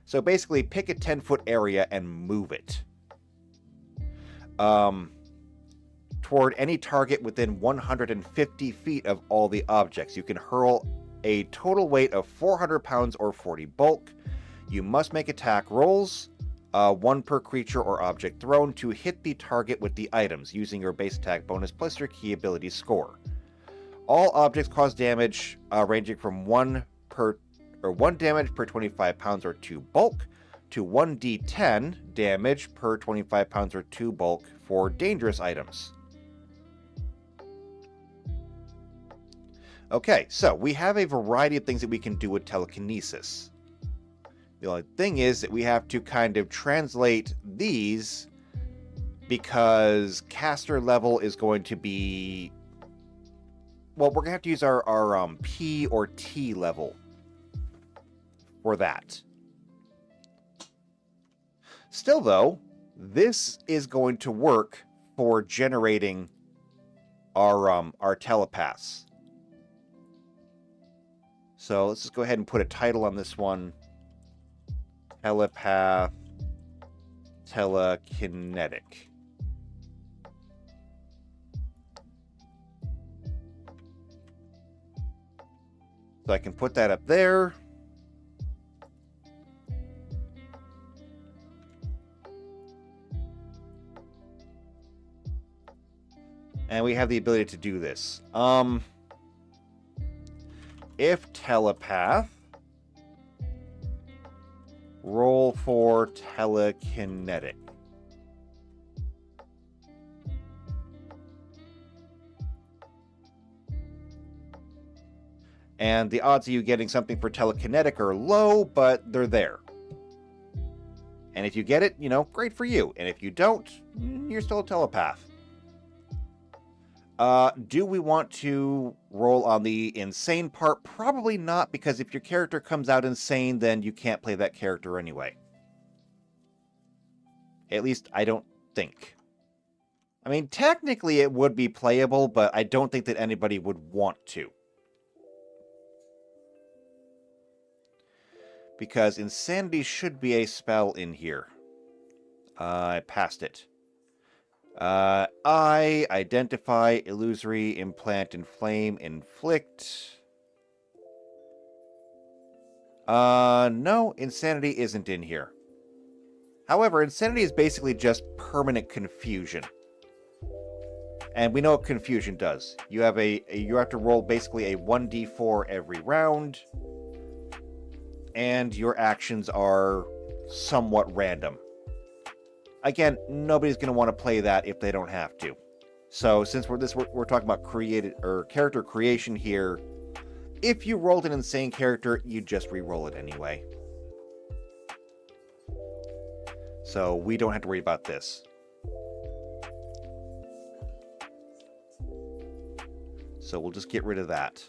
So basically, pick a 10-foot area and move it toward any target within 150 feet of all the objects. You can hurl a total weight of 400 pounds or 40 bulk. You must make attack rolls, one per creature or object thrown, to hit the target with the items, using your base attack bonus plus your key ability score. All objects cause damage ranging from 1 damage per 25 pounds or 2 bulk, to 1d10 damage per 25 pounds or 2 bulk for dangerous items. Okay, so we have a variety of things that we can do with telekinesis. The only thing is that we have to kind of translate these, because caster level is going to be... Well, we're going to have to use our P or T level for that. Still, though, this is going to work for generating our telepaths. So let's just go ahead and put a title on this one. Telepath, telekinetic. So I can put that up there. And we have the ability to do this. If telepath, roll for telekinetic. And the odds of you getting something for telekinetic are low, but they're there. And if you get it, great for you. And if you don't, you're still a telepath. Do we want to roll on the insane part? Probably not, because if your character comes out insane, then you can't play that character anyway. At least, I don't think. I mean, technically it would be playable, but I don't think that anybody would want to. Because insanity should be a spell in here. I passed it. Identify, illusory, implant, inflame, inflict. No, insanity isn't in here. However, insanity is basically just permanent confusion. And we know what confusion does. You have you have to roll basically a 1d4 every round. And your actions are somewhat random. Again, nobody's going to want to play that if they don't have to. So since we're talking about character creation here, if you rolled an insane character, you just re-roll it anyway. So we don't have to worry about this. So we'll just get rid of that.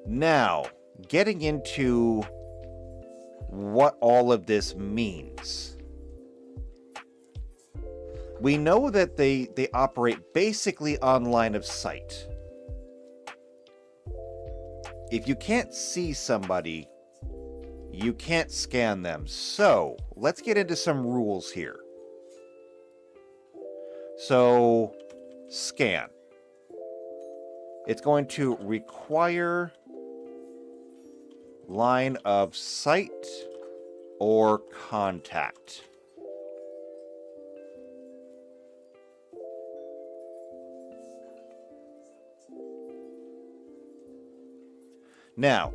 Now, getting into what all of this means. We know that they operate basically on line of sight. If you can't see somebody, you can't scan them. So, let's get into some rules here. So, scan. It's going to require line of sight or contact. Now,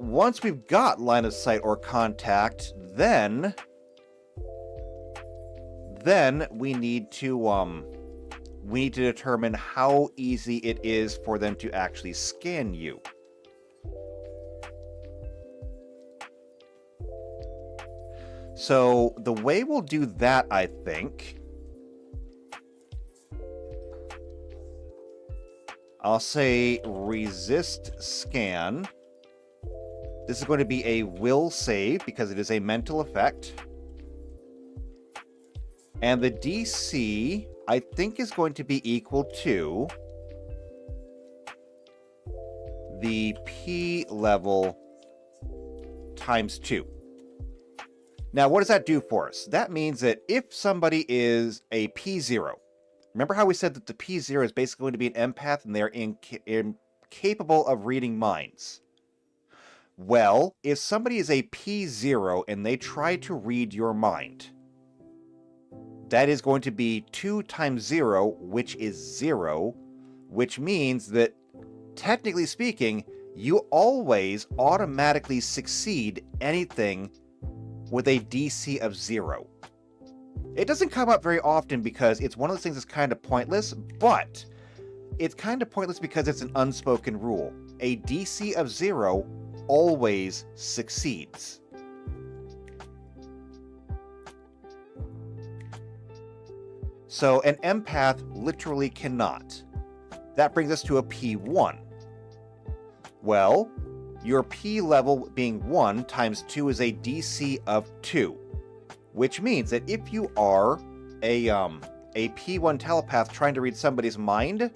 once we've got line of sight or contact, then we need to determine how easy it is for them to actually scan you. So the way we'll do that, I think, I'll say resist scan. This is going to be a will save because it is a mental effect. And the DC, I think, is going to be equal to the P level times 2. Now, what does that do for us? That means that if somebody is a P0, remember how we said that the P0 is basically going to be an empath and they're capable of reading minds. Well, if somebody is a P0 and they try to read your mind, that is going to be 2 times 0, which is 0, which means that, technically speaking, you always automatically succeed anything with a DC of 0. It doesn't come up very often because it's one of those things that's kind of pointless, but it's kind of pointless because it's an unspoken rule. A DC of 0 always succeeds. So an empath literally cannot. That brings us to a P1. Well, your P level being 1 times 2 is a DC of 2, which means that if you are a P1 telepath trying to read somebody's mind,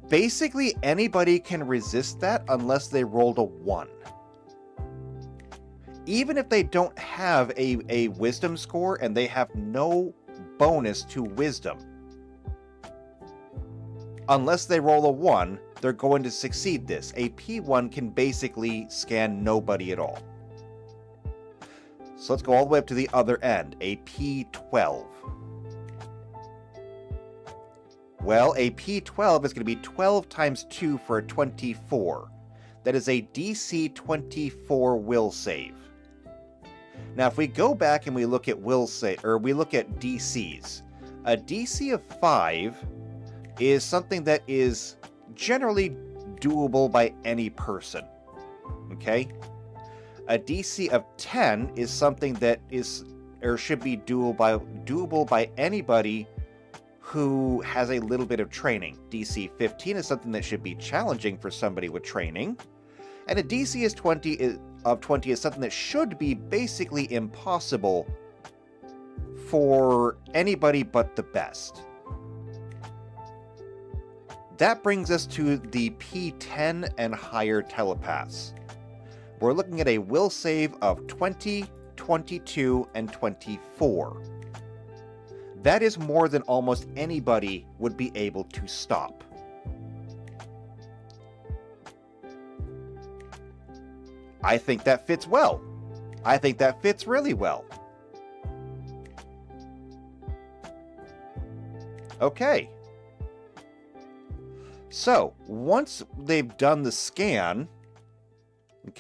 basically anybody can resist that unless they rolled a 1. Even if they don't have a wisdom score and they have no bonus to wisdom, unless they roll a 1, they're going to succeed this. A P1 can basically scan nobody at all. So let's go all the way up to the other end, a P12. Well, a P12 is going to be 12 times 2 for a 24. That is a DC 24 will save. Now, if we go back and we look at will save, or we look at DCs, a DC of 5 is something that is generally doable by any person. Okay? A DC of 10 is something that is, or should be doable by anybody who has a little bit of training. DC 15 is something that should be challenging for somebody with training. And a DC is 20 is something that should be basically impossible for anybody but the best. That brings us to the P10 and higher telepaths. We're looking at a will save of 20, 22, and 24. That is more than almost anybody would be able to stop. I think that fits well. I think that fits really well. Okay. So, once they've done the scan, what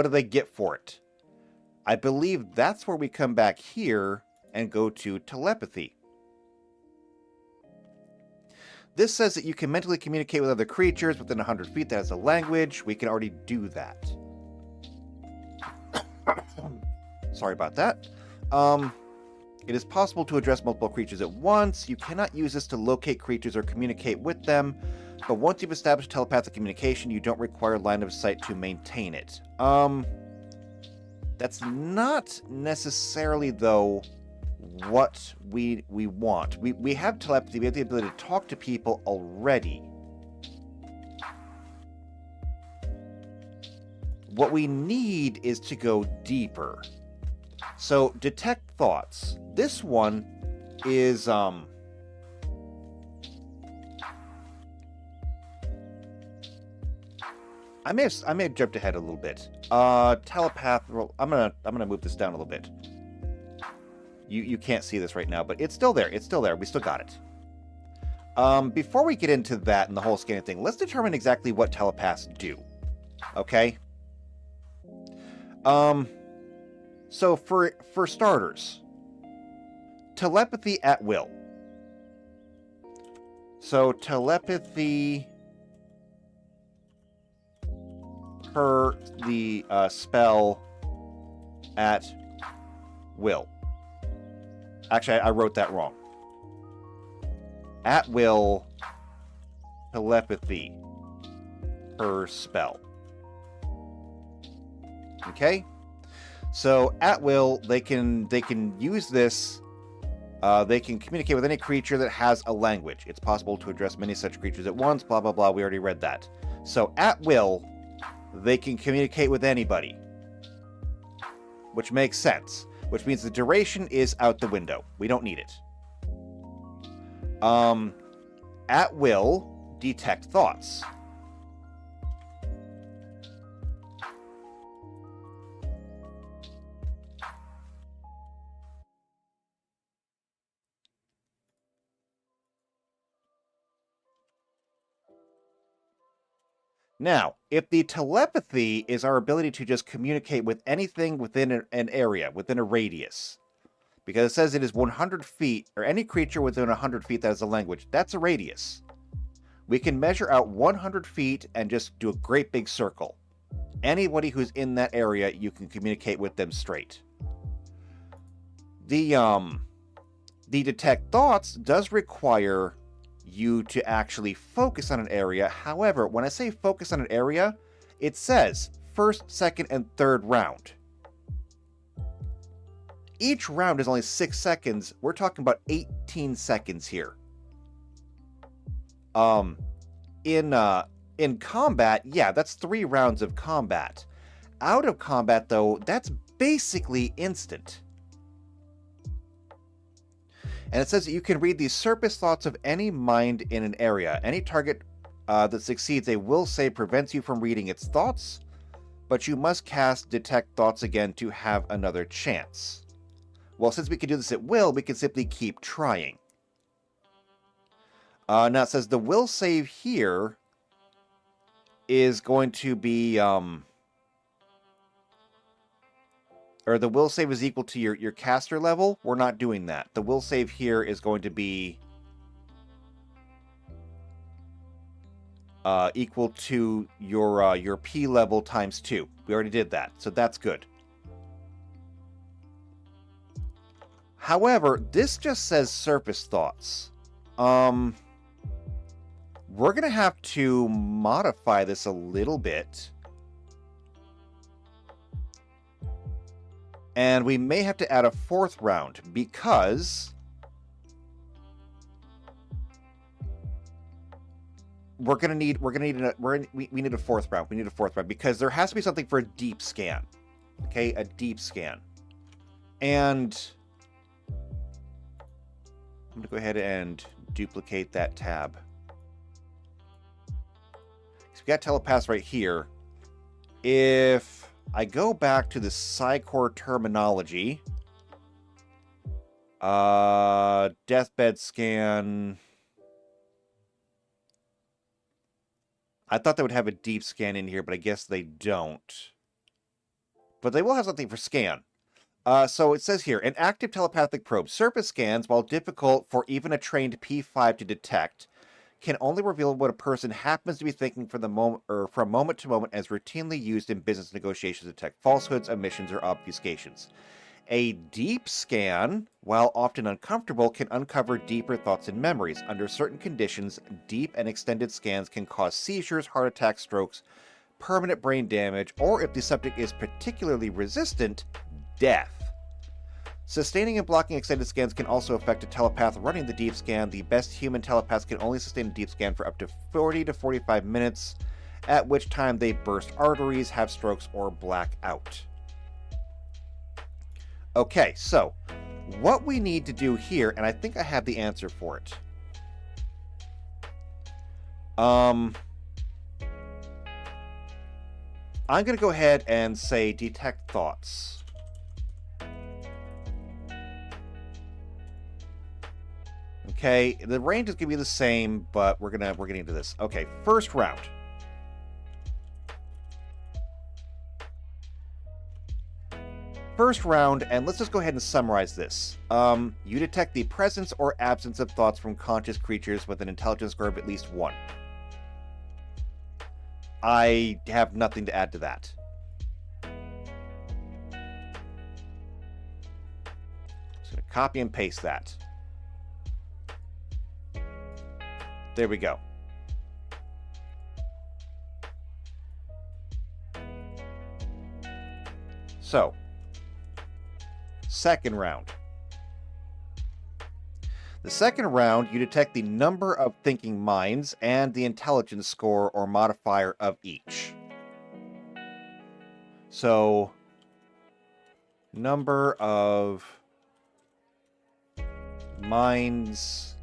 do they get for it? I believe that's where we come back here and go to telepathy. This says that you can mentally communicate with other creatures within 100 feet that has a language. We can already do that. Sorry about that. It is possible to address multiple creatures at once. You cannot use this to locate creatures or communicate with them. But once you've established telepathic communication, you don't require line of sight to maintain it. That's not necessarily, though, what we want. We have telepathy. We have the ability to talk to people already. What we need is to go deeper. So, detect thoughts. This one is, I may have jumped ahead a little bit. Telepath. I'm gonna move this down a little bit. You can't see this right now, but it's still there. It's still there. We still got it. Before we get into that and the whole scanning thing, let's determine exactly what telepaths do. Okay. So for starters, telepathy at will. So telepathy per the spell at will. Actually, I wrote that wrong. At will telepathy per spell. Okay? So at will, they can use this. They can communicate with any creature that has a language. It's possible to address many such creatures at once, blah, blah, blah. We already read that. So at will, they can communicate with anybody. Which makes sense. Which means the duration is out the window. We don't need it. At will, detect thoughts. Now, if the telepathy is our ability to just communicate with anything within an area, within a radius, because it says it is 100 feet, or any creature within 100 feet that has a language, that's a radius. We can measure out 100 feet and just do a great big circle. Anybody who's in that area, you can communicate with them straight. The detect thoughts does require you to actually focus on an area. However, when I say focus on an area, it says first, second, and third round. Each round is only 6 seconds. We're talking about 18 seconds here. In combat, yeah, that's 3 rounds of combat. Out of combat, though, that's basically instant. And it says that you can read the surface thoughts of any mind in an area. Any target that succeeds a will save prevents you from reading its thoughts, but you must cast Detect Thoughts again to have another chance. Well, since we can do this at will, we can simply keep trying. Now it says the will save here is going to be... or the will save is equal to your caster level. We're not doing that. The will save here is going to be equal to your P level times 2. We already did that, so that's good. However, this just says surface thoughts. We're going to have to modify this a little bit. And we may have to add a 4th round because we need a 4th round. We need a 4th round because there has to be something for a deep scan. Okay, a deep scan. And I'm going to go ahead and duplicate that tab. So we got Telepaths right here. If I go back to the Psy-Core terminology, deathbed scan. I thought they would have a deep scan in here, but I guess they don't. But they will have something for scan. So it says here, an active telepathic probe. Surface scans, while difficult for even a trained P5 to detect, can only reveal what a person happens to be thinking from moment to moment, as routinely used in business negotiations to detect falsehoods, omissions, or obfuscations. A deep scan, while often uncomfortable, can uncover deeper thoughts and memories. Under certain conditions, deep and extended scans can cause seizures, heart attacks, strokes, permanent brain damage, or if the subject is particularly resistant, death. Sustaining and blocking extended scans can also affect a telepath running the deep scan. The best human telepaths can only sustain a deep scan for up to 40 to 45 minutes, at which time they burst arteries, have strokes, or black out. Okay, so what we need to do here, and I think I have the answer for it. I'm going to go ahead and say detect thoughts. Okay, the range is going to be the same, but we're getting into this. Okay, first round. First round, and let's just go ahead and summarize this. You detect the presence or absence of thoughts from conscious creatures with an intelligence score of at least 1. I have nothing to add to that. Just going to copy and paste that. There we go. So, second round. The second round, you detect the number of thinking minds and the intelligence score or modifier of each. So, number of minds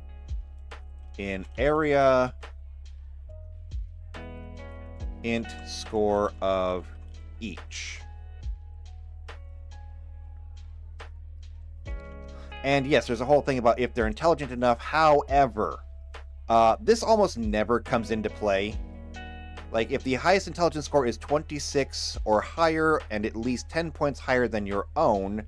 in area, int score of each. And yes, there's a whole thing about if they're intelligent enough. However, this almost never comes into play. Like, if the highest intelligence score is 26 or higher and at least 10 points higher than your own,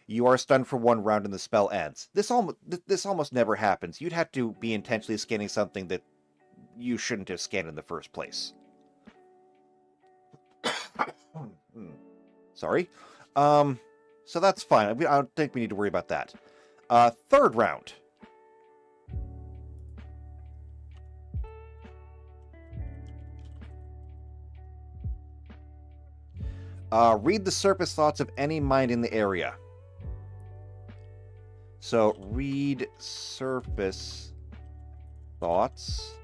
you are stunned for 1 round and the spell ends. This almost never happens. You'd have to be intentionally scanning something that you shouldn't have scanned in the first place. Sorry. So that's fine. I don't think we need to worry about that. Third round. Read the surface thoughts of any mind in the area. So, read surface thoughts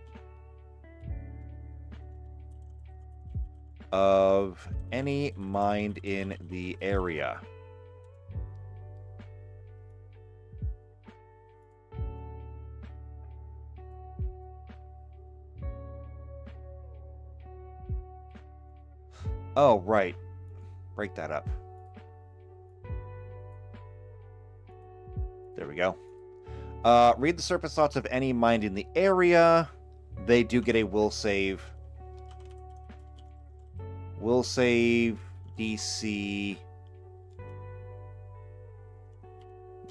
of any mind in the area. Oh, right. Break that up. There we go. Read the surface thoughts of any mind in the area. They do get a will save. Will save DC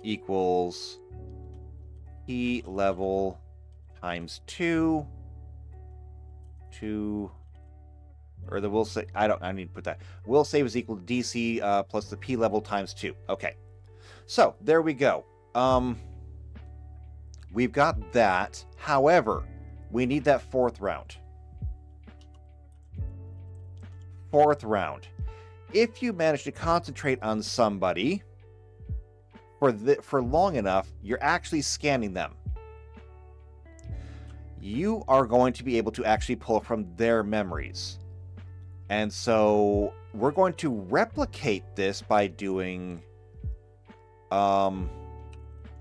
equals P level times 2. Or the will save, I need to put that. Will save is equal to DC plus the P level times 2. Okay. So, there we go. We've got that. However, we need that 4th round. 4th round. If you manage to concentrate on somebody for long enough, you're actually scanning them. You are going to be able to actually pull from their memories. And so we're going to replicate this by doing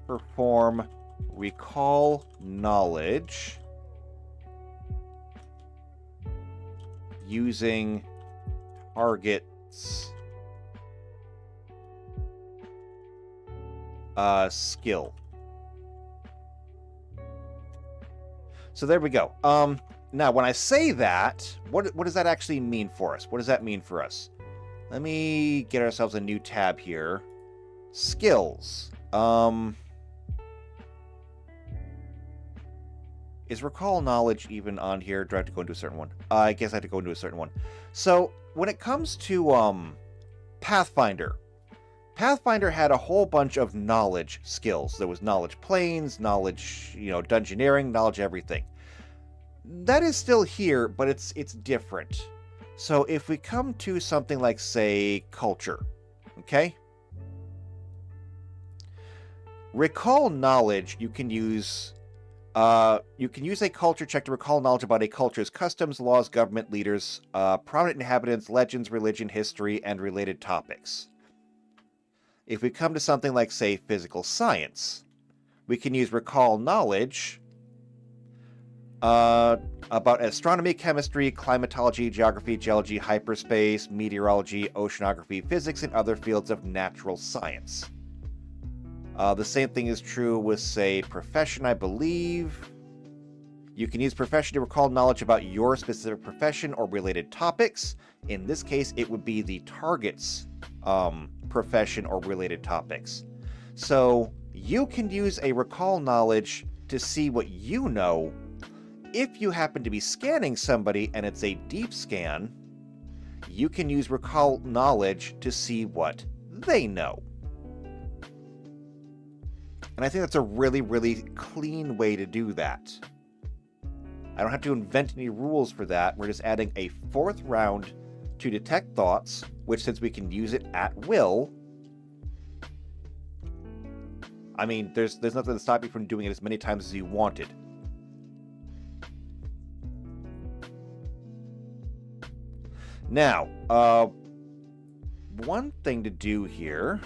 perform recall knowledge using target's skill. So there we go. Now, when I say that, what does that actually mean for us? What does that mean for us? Let me get ourselves a new tab here. Skills. Is recall knowledge even on here? Do I have to go into a certain one? I guess I have to go into a certain one. So, when it comes to Pathfinder, Pathfinder had a whole bunch of knowledge skills. There was knowledge planes, knowledge, dungeoneering, knowledge everything. That is still here, but it's different. So if we come to something like, say, culture, okay? Recall knowledge, you can use a culture check to recall knowledge about a culture's customs, laws, government leaders, prominent inhabitants, legends, religion, history, and related topics. If we come to something like, say, physical science, we can use recall knowledge about astronomy, chemistry, climatology, geography, geology, hyperspace, meteorology, oceanography, physics, and other fields of natural science. The same thing is true with, say, profession, I believe. You can use profession to recall knowledge about your specific profession or related topics. In this case, it would be the target's profession or related topics. So you can use a recall knowledge to see what you know. If you happen to be scanning somebody and it's a deep scan, you can use recall knowledge to see what they know. And I think that's a really, really clean way to do that. I don't have to invent any rules for that. We're just adding a 4th round to detect thoughts, which, since we can use it at will, I mean, there's nothing to stop you from doing it as many times as you wanted. Now, one thing to do here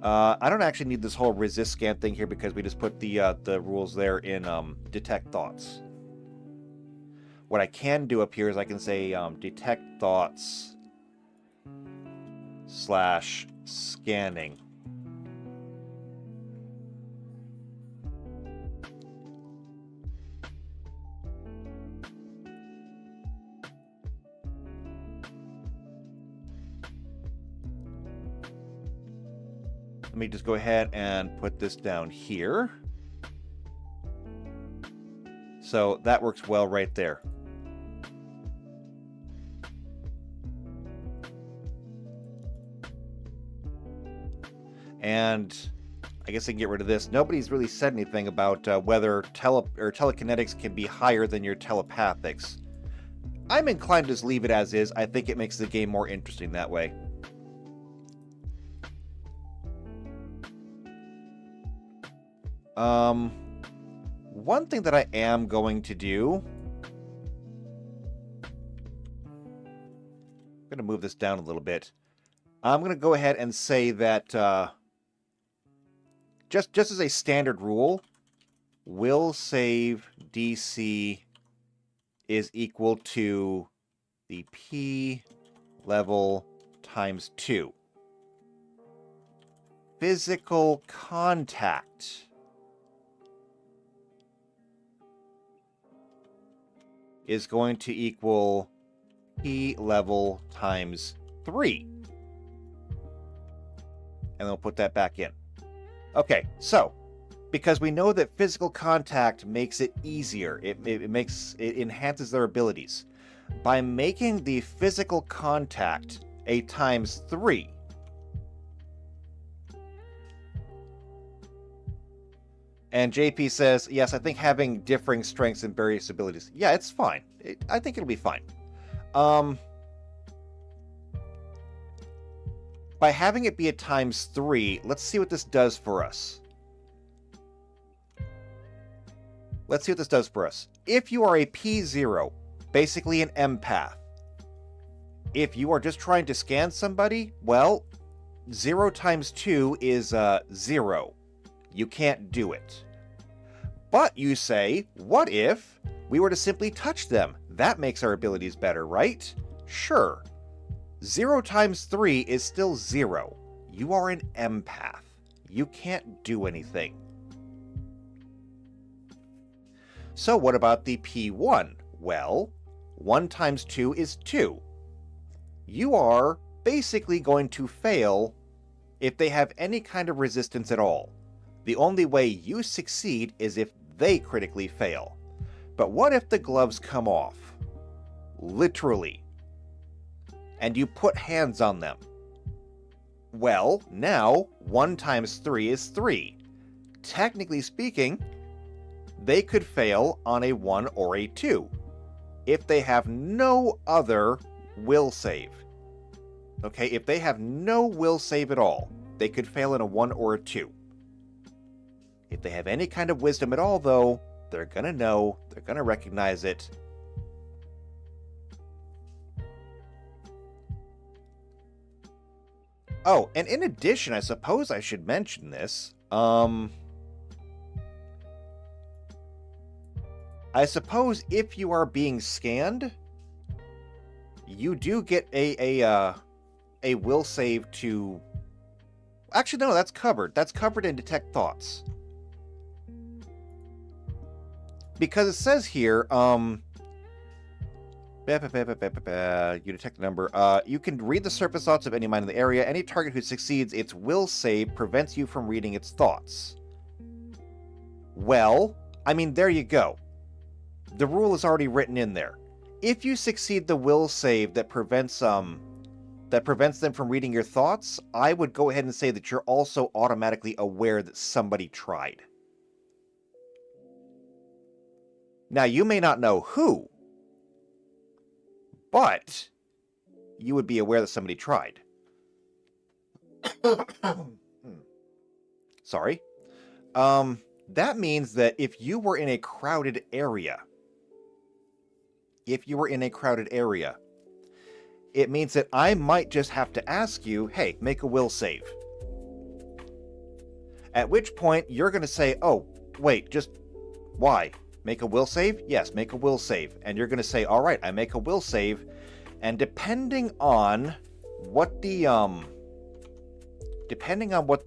I don't actually need this whole resist scan thing here because we just put the rules there in detect thoughts. What I can do up here is I can say detect thoughts / scanning. Let me just go ahead and put this down here. So that works well right there. And I guess I can get rid of this. Nobody's really said anything about whether telekinetics can be higher than your telepathics. I'm inclined to just leave it as is. I think it makes the game more interesting that way. One thing that I am going to do... I'm going to move this down a little bit. I'm going to go ahead and say that just as a standard rule, will save DC is equal to the P level times 2. Physical contact is going to equal P level times 3. And then we'll put that back in. Okay, so because we know that physical contact makes it easier, it enhances their abilities. By making the physical contact a times 3, and JP says, yes, I think having differing strengths and various abilities. Yeah, it's fine. I think it'll be fine. By having it be a times 3, let's see what this does for us. Let's see what this does for us. If you are a P0, basically an empath, if you are just trying to scan somebody, well, 0 times 2 is 0. You can't do it. But you say, what if we were to simply touch them? That makes our abilities better, right? Sure. 0 times 3 is still 0. You are an empath. You can't do anything. So what about the P1? Well, 1 times 2 is 2. You are basically going to fail if they have any kind of resistance at all. The only way you succeed is if they critically fail. But what if the gloves come off? Literally. And you put hands on them. Well, now 1 times 3 is 3. Technically speaking, they could fail on a 1 or a 2 if they have no other will save. Okay, if they have no will save at all, they could fail in a 1 or a 2. If they have any kind of wisdom at all, though, they're going to know, they're going to recognize it. Oh, and in addition, I suppose I should mention this. I suppose if you are being scanned, you do get a will save to... Actually, no, that's covered. That's covered in Detect Thoughts. Because it says here, you detect the number. You can read the surface thoughts of any mind in the area. Any target who succeeds its will save prevents you from reading its thoughts. Well, I mean, there you go. The rule is already written in there. If you succeed the will save that prevents them from reading your thoughts, I would go ahead and say that you're also automatically aware that somebody tried. Now, you may not know who, but you would be aware that somebody tried. Sorry. That means that if you were in a crowded area, it means that I might just have to ask you, hey, make a will save. At which point, you're going to say, oh, wait, just why? Make a will save? Yes, make a will save. And you're going to say, all right, I make a will save. And depending on what the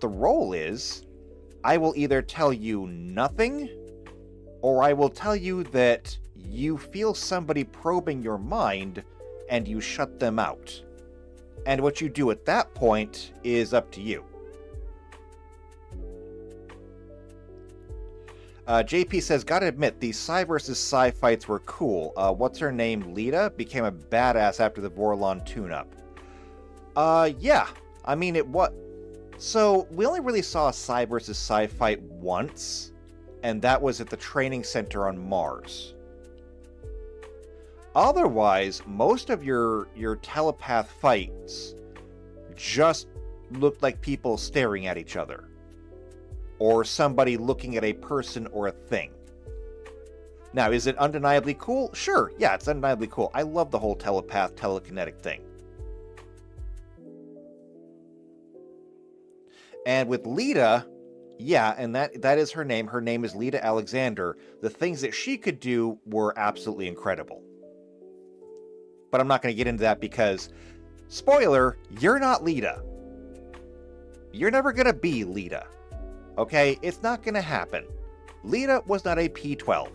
roll is, I will either tell you nothing, or I will tell you that you feel somebody probing your mind and you shut them out. And what you do at that point is up to you. JP says, gotta admit, these Sci versus Sci fights were cool. What's her name? Lita became a badass after the Vorlon tune-up. Yeah. I mean, So, we only really saw a Sci versus Sci fight once, and that was at the training center on Mars. Otherwise, most of your telepath fights just looked like people staring at each other, or somebody looking at a person or a thing. Now, is it undeniably cool? Sure, yeah, it's undeniably cool. I love the whole telepath, telekinetic thing. And with Lita, yeah, and that is her name. Her name is Lita Alexander. The things that she could do were absolutely incredible. But I'm not going to get into that because, spoiler, you're not Lita. You're never going to be Lita. Okay? It's not going to happen. Lita was not a P12.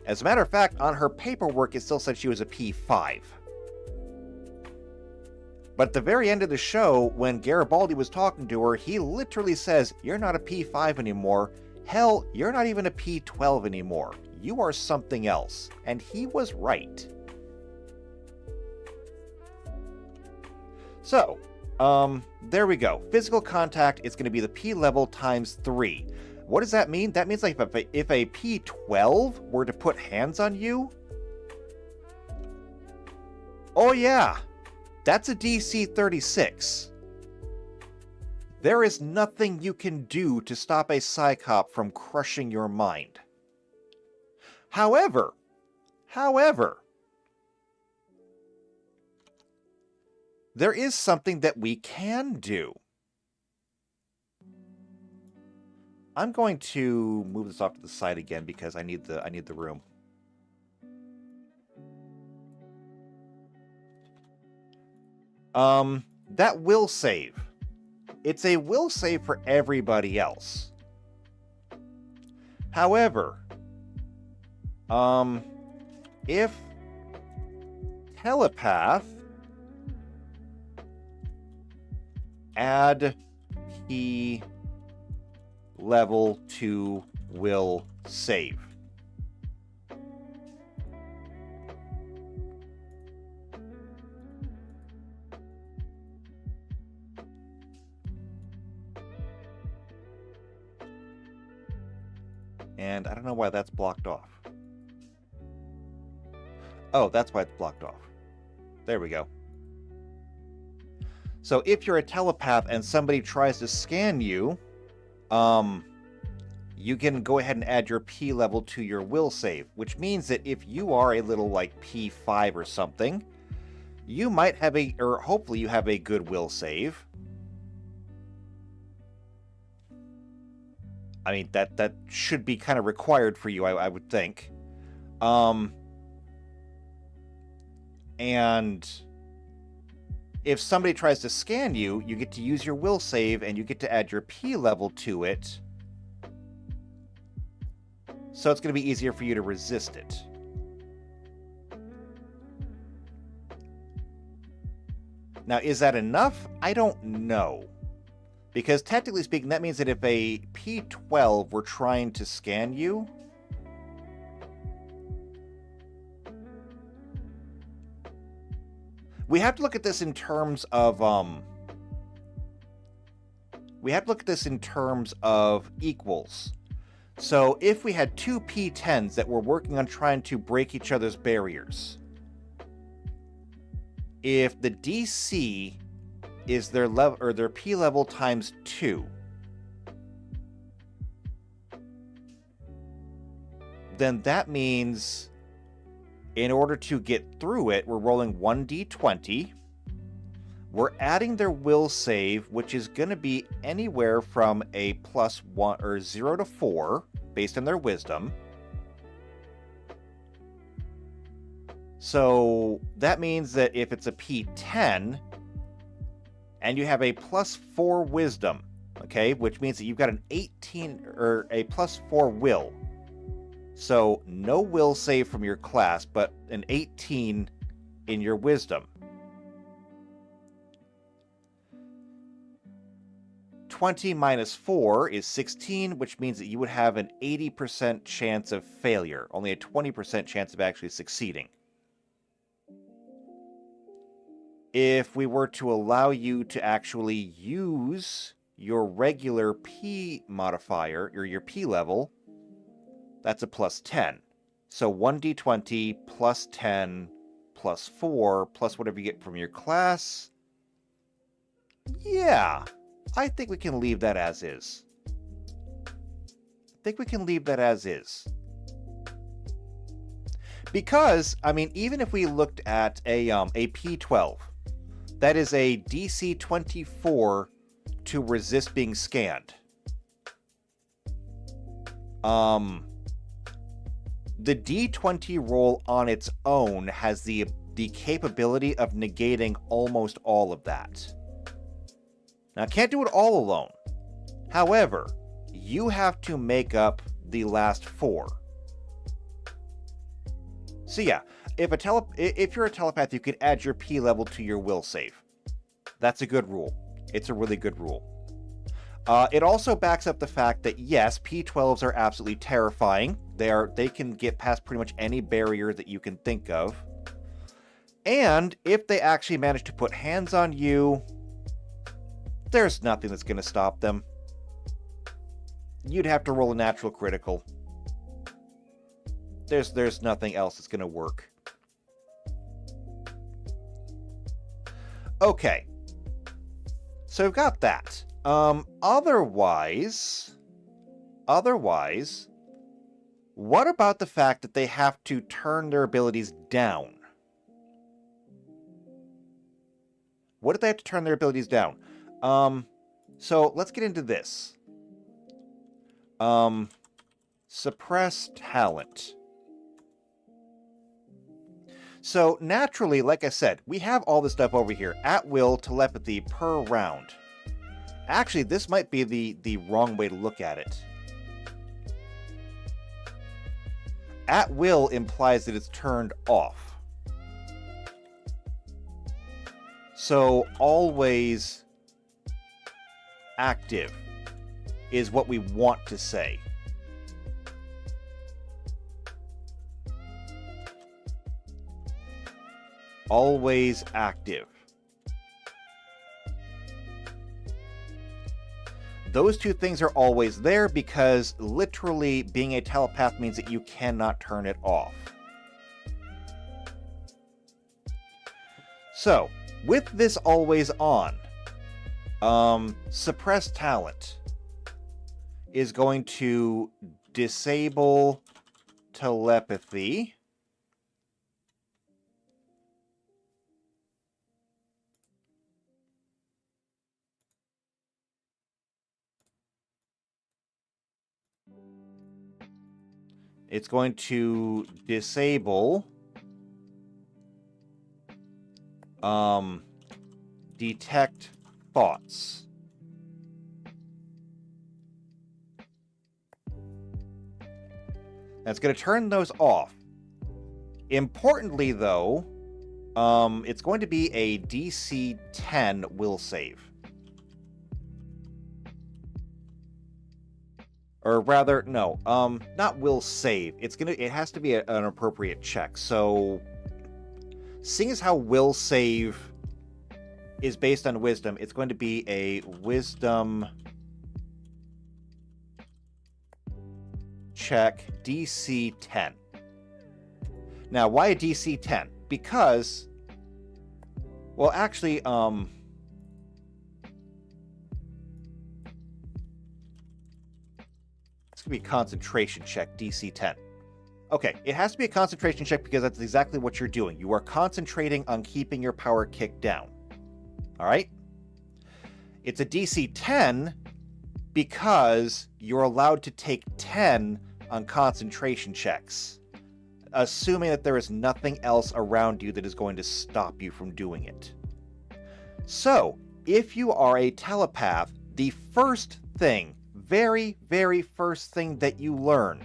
As a matter of fact, on her paperwork, it still said she was a P5. But at the very end of the show, when Garibaldi was talking to her, he literally says, you're not a P5 anymore. Hell, you're not even a P12 anymore. You are something else. And he was right. So, there we go. Physical contact is going to be the P level times 3. What does that mean? That means like if a P12 were to put hands on you, oh yeah, that's a DC 36. There is nothing you can do to stop a Psychop from crushing your mind. However, there is something that we can do. I'm going to move this off to the side again because I need the room. That will save. It's a will save for everybody else. However, if Telepath add key level to will save. And I don't know why that's blocked off. Oh, that's why it's blocked off. There we go. So if you're a telepath and somebody tries to scan you, you can go ahead and add your P level to your will save, which means that if you are a little like P5 or something, you might have or hopefully you have a good will save. I mean, that should be kind of required for you, I would think. And if somebody tries to scan you, you get to use your will save and you get to add your P level to it. So it's going to be easier for you to resist it. Now, is that enough? I don't know. Because technically speaking, that means that if a P12 were trying to scan you, we have to look at this in terms of equals. So if we had two P10s that were working on trying to break each other's barriers, if the DC is their level or their P level times 2, then that means in order to get through it, we're rolling 1d20, we're adding their will save, which is going to be anywhere from a +1 or 0 to 4 based on their wisdom. So that means that if it's a P10 and you have a +4 wisdom, okay, which means that you've got an 18 or a +4 will. So no will save from your class, but an 18 in your wisdom. 20 minus 4 is 16, which means that you would have an 80% chance of failure, only a 20% chance of actually succeeding. If we were to allow you to actually use your regular P modifier, or your P level, that's a +10. So 1d20 plus 10 plus 4 plus whatever you get from your class. Yeah, I think we can leave that as is. Because, I mean, even if we looked at a P12, that is a DC 24 to resist being scanned. The D20 roll on its own has the capability of negating almost all of that. Now, I can't do it all alone. However, you have to make up the last 4. So yeah, if you're a telepath, you can add your P level to your will save. That's a good rule. It's a really good rule. It also backs up the fact that yes, P12s are absolutely terrifying. They can get past pretty much any barrier that you can think of. And if they actually manage to put hands on you, there's nothing that's going to stop them. You'd have to roll a natural critical. There's nothing else that's going to work. Okay. So we've got that. Otherwise, what about the fact that they have to turn their abilities down? What if they have to turn their abilities down? So let's get into this. Suppress talent. So naturally, like I said, we have all this stuff over here. At will, telepathy per round. Actually, this might be the wrong way to look at it. At will implies that it's turned off. So always active is what we want to say. Always active. Those two things are always there because literally being a telepath means that you cannot turn it off. So, with this always on, suppress talent is going to disable telepathy. It's going to disable detect thoughts. That's going to turn those off. Importantly, though, it's going to be a DC 10 will save. Or rather, no, not will save. It has to be an appropriate check. So, seeing as how will save is based on wisdom, it's going to be a wisdom check DC 10. Now, why a DC 10? Because, well, actually, it's going to be a concentration check, DC 10. Okay, it has to be a concentration check because that's exactly what you're doing. You are concentrating on keeping your power kicked down. All right? It's a DC 10 because you're allowed to take 10 on concentration checks, assuming that there is nothing else around you that is going to stop you from doing it. So, if you are a telepath, the first thing, very, very first thing that you learn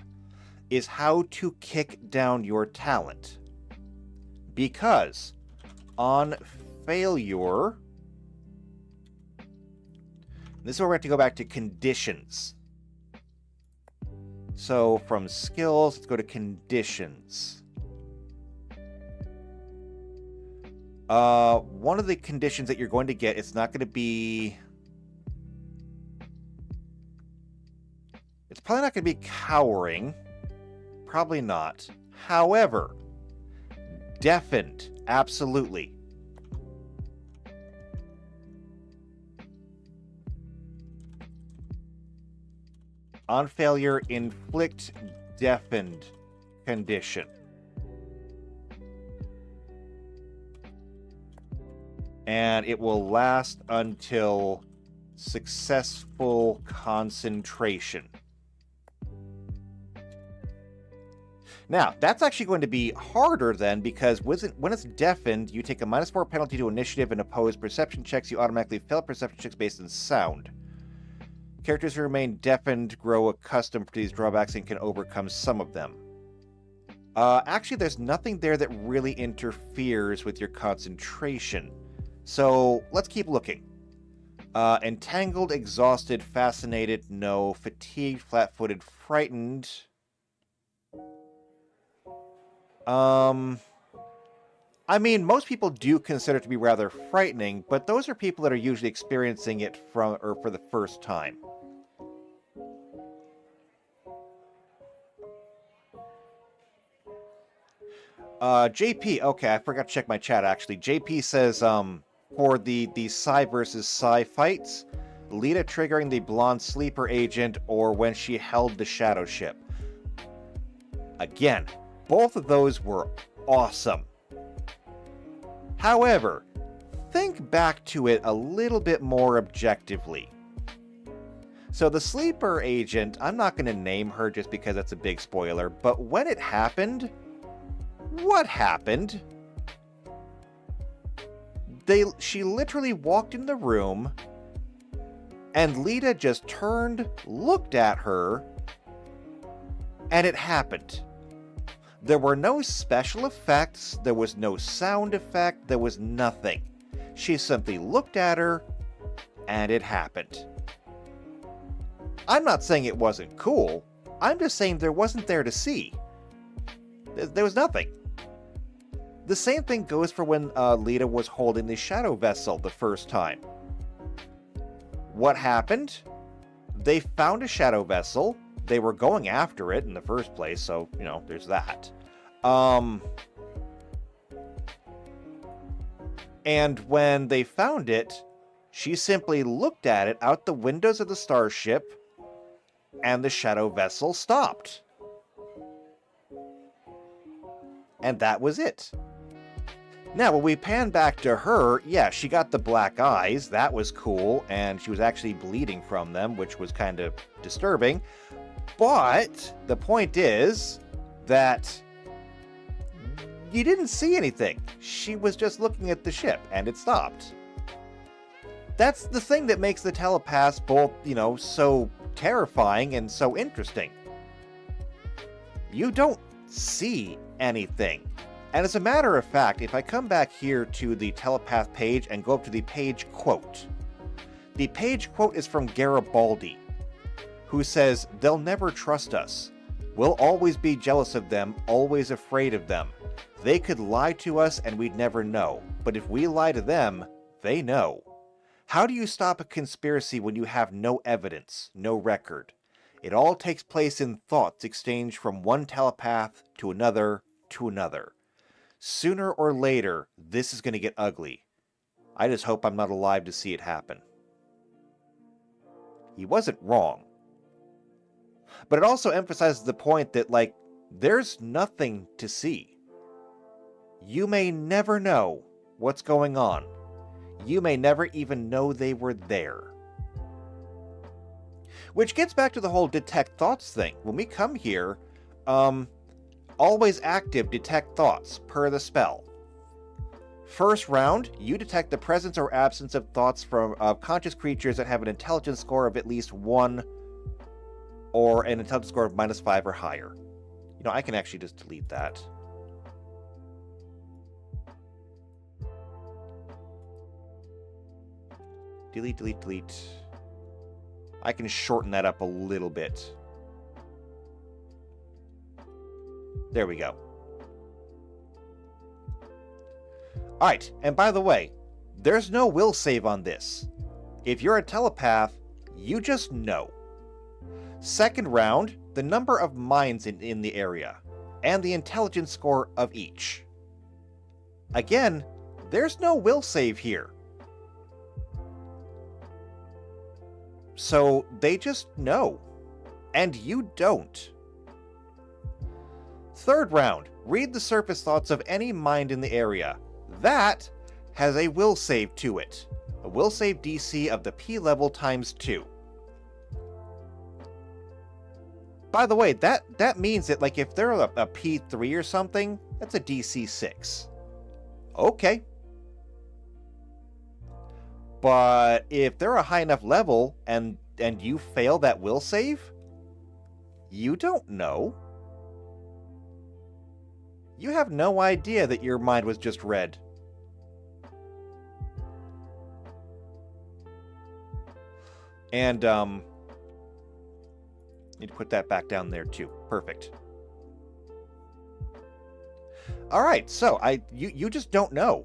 is how to kick down your talent. Because on failure, this is where we have to go back to conditions. So from skills, let's go to conditions. One of the conditions that you're going to get, it's not going to be... It's probably not going to be cowering. Probably not. However, deafened, absolutely. On failure, inflict deafened condition. And it will last until successful concentration. Now, that's actually going to be harder then, because when it's deafened, you take a -4 penalty to initiative and opposed perception checks. You automatically fail perception checks based on sound. Characters who remain deafened grow accustomed to these drawbacks and can overcome some of them. Actually, there's nothing there that really interferes with your concentration. So, let's keep looking. Entangled, exhausted, fascinated, no. Fatigued, flat-footed, frightened. I mean, most people do consider it to be rather frightening, but those are people that are usually experiencing it for the first time. JP, okay, I forgot to check my chat actually. JP says, for the Sci versus Sci fights, Lita triggering the blonde sleeper agent or when she held the shadow ship. Again, both of those were awesome. However, think back to it a little bit more objectively. So the sleeper agent, I'm not going to name her just because that's a big spoiler, but when it happened, what happened? She literally walked in the room, and Lita just turned, looked at her, and it happened. There were no special effects, there was no sound effect, there was nothing. She simply looked at her, and it happened. I'm not saying it wasn't cool, I'm just saying there wasn't there to see. There was nothing. The same thing goes for when Lita was holding the shadow vessel the first time. What happened? They found a shadow vessel. They were going after it in the first place, so, you know, there's that. And when they found it, she simply looked at it out the windows of the starship, and the shadow vessel stopped. And that was it. Now, when we pan back to her, yeah, she got the black eyes. That was cool, and she was actually bleeding from them, which was kind of disturbing. But the point is that you didn't see anything. She was just looking at the ship, and it stopped. That's the thing that makes the telepaths both, you know, so terrifying and so interesting. You don't see anything. And as a matter of fact, if I come back here to the telepath page and go up to the page quote, the page quote is from Garibaldi, who says, "They'll never trust us. We'll always be jealous of them, always afraid of them. They could lie to us and we'd never know. But if we lie to them, they know. How do you stop a conspiracy when you have no evidence, no record? It all takes place in thoughts exchanged from one telepath to another to another. Sooner or later, this is going to get ugly. I just hope I'm not alive to see it happen." He wasn't wrong. But it also emphasizes the point that, like, there's nothing to see. You may never know what's going on. You may never even know they were there. Which gets back to the whole detect thoughts thing. When we come here, always active detect thoughts per the spell. First round, you detect the presence or absence of thoughts from conscious creatures that have an intelligence score of at least 1 or an intelligence score of -5 or higher. You know, I can actually just delete that. Delete, delete, delete. I can shorten that up a little bit. There we go. Alright, and by the way, there's no will save on this. If you're a telepath, you just know. Second round, the number of minds in the area, and the intelligence score of each. Again, there's no will save here. So they just know. And you don't. Third round, read the surface thoughts of any mind in the area. That has a will save to it. A will save DC of the P level ×2. By the way, that means that, like, if they're a P3 or something, that's a DC 6. Okay. But if they're a high enough level and you fail that will save, you don't know. You have no idea that your mind was just read. And, need to put that back down there too. Perfect. Alright, so you just don't know.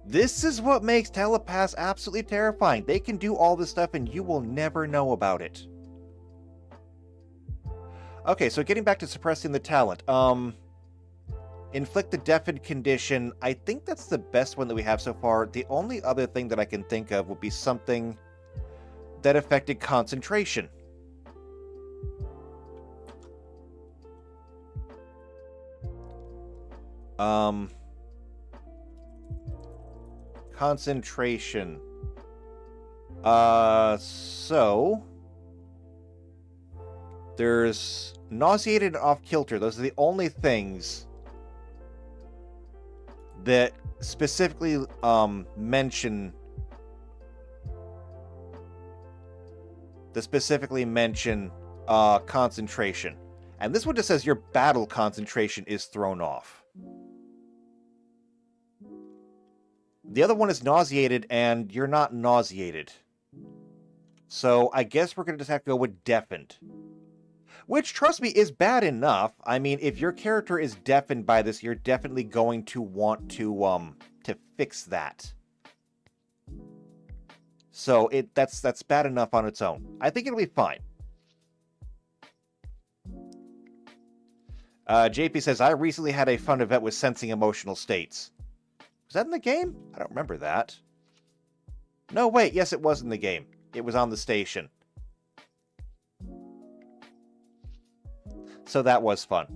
This is what makes telepaths absolutely terrifying. They can do all this stuff and you will never know about it. Okay, so getting back to suppressing the talent. Inflict the deafened condition. I think that's the best one that we have so far. The only other thing that I can think of would be something that affected concentration. Concentration. So there's nauseated and off-kilter. Those are the only things that specifically mention concentration. And this one just says your battle concentration is thrown off. The other one is nauseated, and you're not nauseated. So I guess we're going to just have to go with deafened. Which, trust me, is bad enough. I mean, if your character is deafened by this, you're definitely going to want to fix that. So that's bad enough on its own. I think it'll be fine. JP says, I recently had a fun event with sensing emotional states. Was that in the game? I don't remember that. No, wait, yes, it was in the game. It was on the station. So that was fun.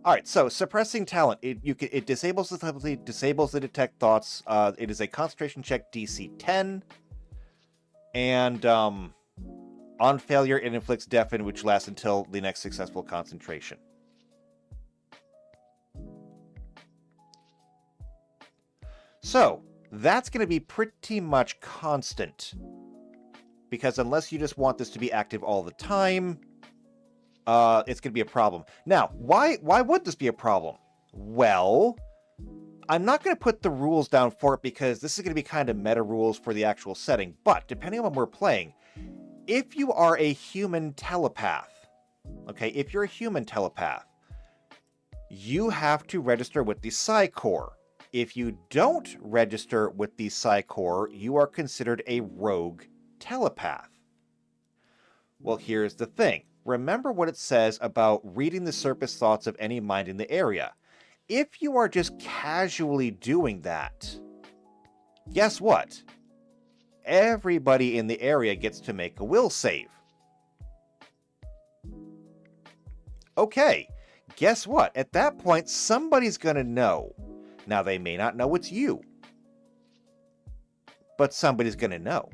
Alright, so suppressing talent. It disables the ability, disables the detect thoughts. It is a concentration check DC 10. And on failure, it inflicts deafen, which lasts until the next successful concentration. So, that's going to be pretty much constant. Because unless you just want this to be active all the time, it's going to be a problem. Now, why would this be a problem? Well, I'm not going to put the rules down for it because this is going to be kind of meta rules for the actual setting. But, depending on what we're playing, if you are a human telepath, okay, if you're a human telepath, you have to register with the Psi Corps. If you don't register with the Psi Corps, you are considered a rogue telepath. Well, here's the thing. Remember what it says about reading the surface thoughts of any mind in the area. If you are just casually doing that, guess what? Everybody in the area gets to make a will save. Okay, guess what? At that point, somebody's gonna know. Now, they may not know it's you. but somebody's going to know.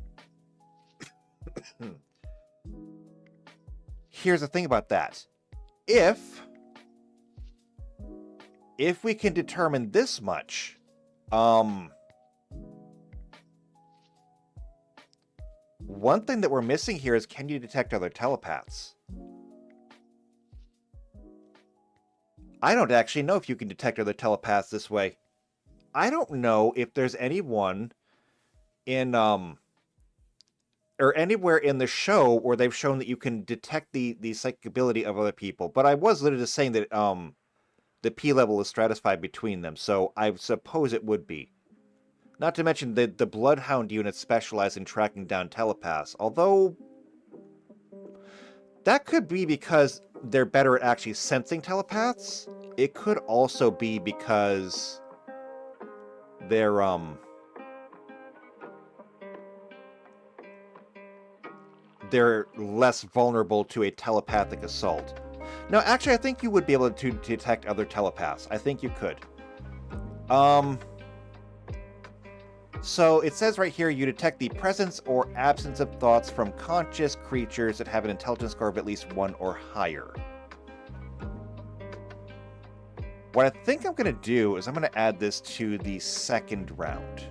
Here's the thing about that. If we can determine this much, one thing that we're missing here is, can you detect other telepaths? I don't actually know if you can detect other telepaths this way. I don't know if there's anyone in or anywhere in the show where they've shown that you can detect the psychic ability of other people. But I was literally just saying that the P level is stratified between them, so I suppose it would be. Not to mention that the Bloodhound units specialize in tracking down telepaths, although that could be because they're better at actually sensing telepaths. It could also be because they're less vulnerable to a telepathic assault. No, actually, I think you would be able to detect other telepaths. I think you could. So it says right here, you detect the presence or absence of thoughts from conscious creatures that have an intelligence score of at least 1 or higher. What I think I'm going to do is I'm going to add this to the second round.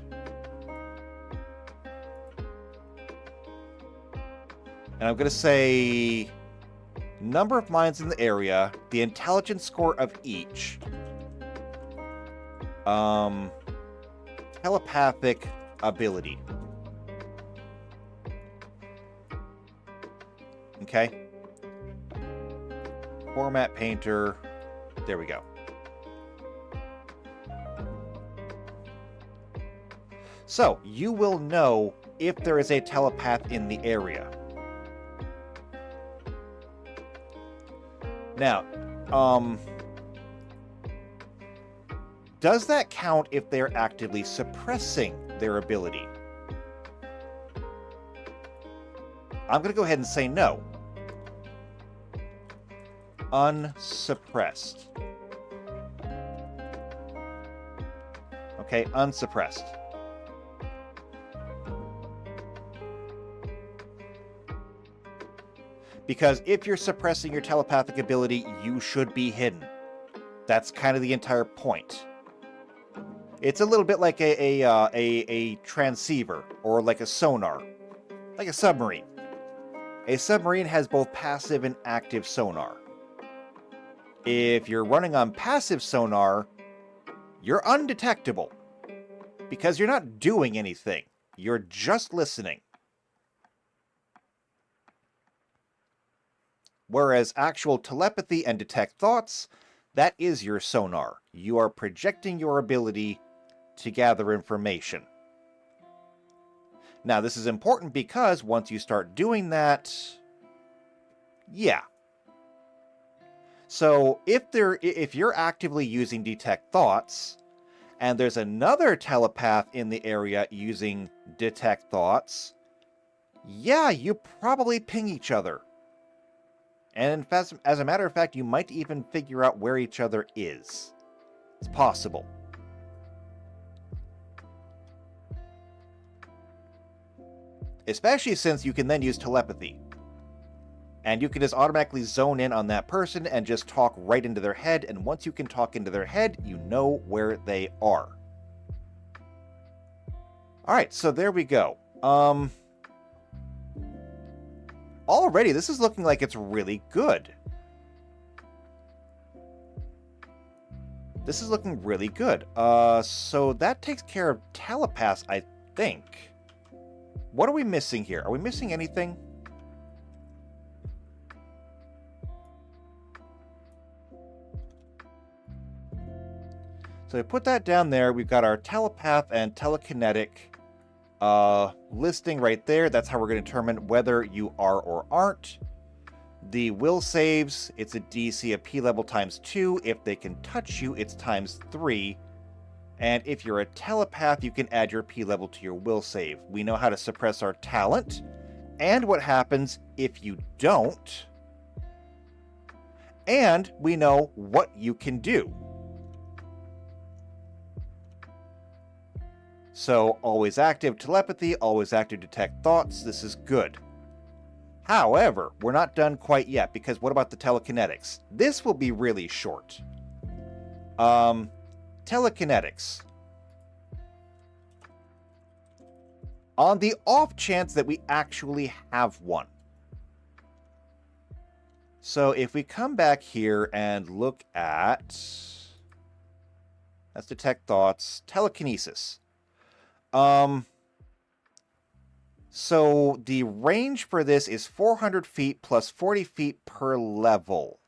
And I'm going to say number of minds in the area, the intelligence score of each, telepathic ability. Okay. Format painter. There we go. So, you will know if there is a telepath in the area. Now, does that count if they're actively suppressing their ability? I'm going to go ahead and say no. Unsuppressed. Okay, unsuppressed. Because if you're suppressing your telepathic ability, you should be hidden. That's kind of the entire point. It's a little bit like a transceiver, or like a sonar, like a submarine. A submarine has both passive and active sonar. If you're running on passive sonar, you're undetectable, because you're not doing anything. You're just listening. Whereas actual telepathy and detect thoughts, that is your sonar. You are projecting your ability to gather information. Now, this is important because once you start doing that, yeah. So if you're actively using detect thoughts, and there's another telepath in the area using detect thoughts, yeah, you probably ping each other. And in fact, as a matter of fact, you might even figure out where each other is. It's possible. Especially since you can then use telepathy. And you can just automatically zone in on that person and just talk right into their head, and once you can talk into their head, you know where they are. Alright, so there we go. Already, this is looking like it's really good. This is looking really good. So that takes care of telepaths, I think. What are we missing here? Are we missing anything? So we put that down there. We've got our telepath and telekinetic listing right there. That's how we're going to determine whether you are or aren't. The will saves, it's a DC of P level times 2. If they can touch you, it's times 3. And if you're a telepath, you can add your P level to your will save. We know how to suppress our talent, and what happens if you don't. And we know what you can do. So always active telepathy, always active detect thoughts. This is good. However, we're not done quite yet, because what about the telekinetics? This will be really short. Telekinetics. On the off chance that we actually have one. So if we come back here and look at... Let's detect thoughts. Telekinesis. So the range for this is 400 feet plus 40 feet per level.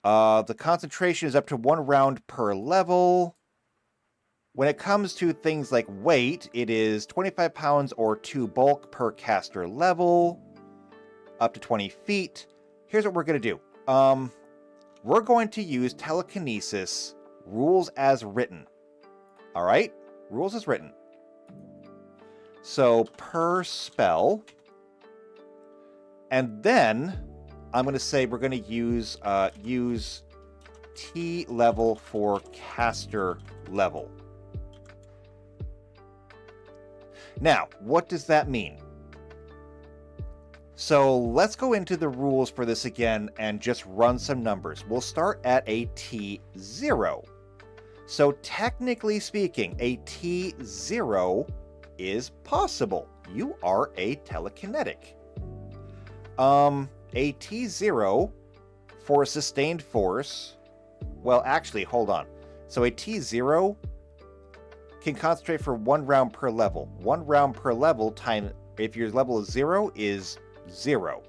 The concentration is up to 1 round per level. When it comes to things like weight, it is 25 pounds or 2 bulk per caster level. Up to 20 feet. Here's what we're going to do. We're going to use telekinesis rules as written. All right? Rules as written. So per spell. And then I'm going to say we're going to use T level for caster level. Now, what does that mean? So let's go into the rules for this again and just run some numbers. We'll start at a T0. So technically speaking, a T0 is possible. You are a telekinetic. A T0 for a sustained force. Well, actually, hold on. So a T0 can concentrate for 1 round per level. 1 round per level time, if your level is 0, is 0.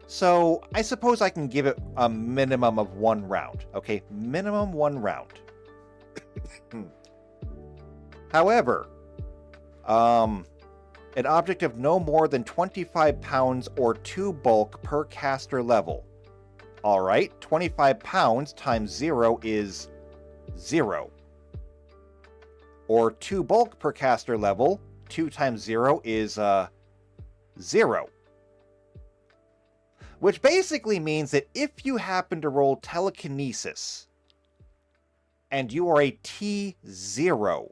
So I suppose I can give it a minimum of 1 round. Okay, minimum 1 round. However, an object of no more than 25 pounds or 2 bulk per caster level. All right, 25 pounds times 0 is 0. Or 2 bulk per caster level, 2 times 0 is 0. Which basically means that if you happen to roll telekinesis and you are a T0,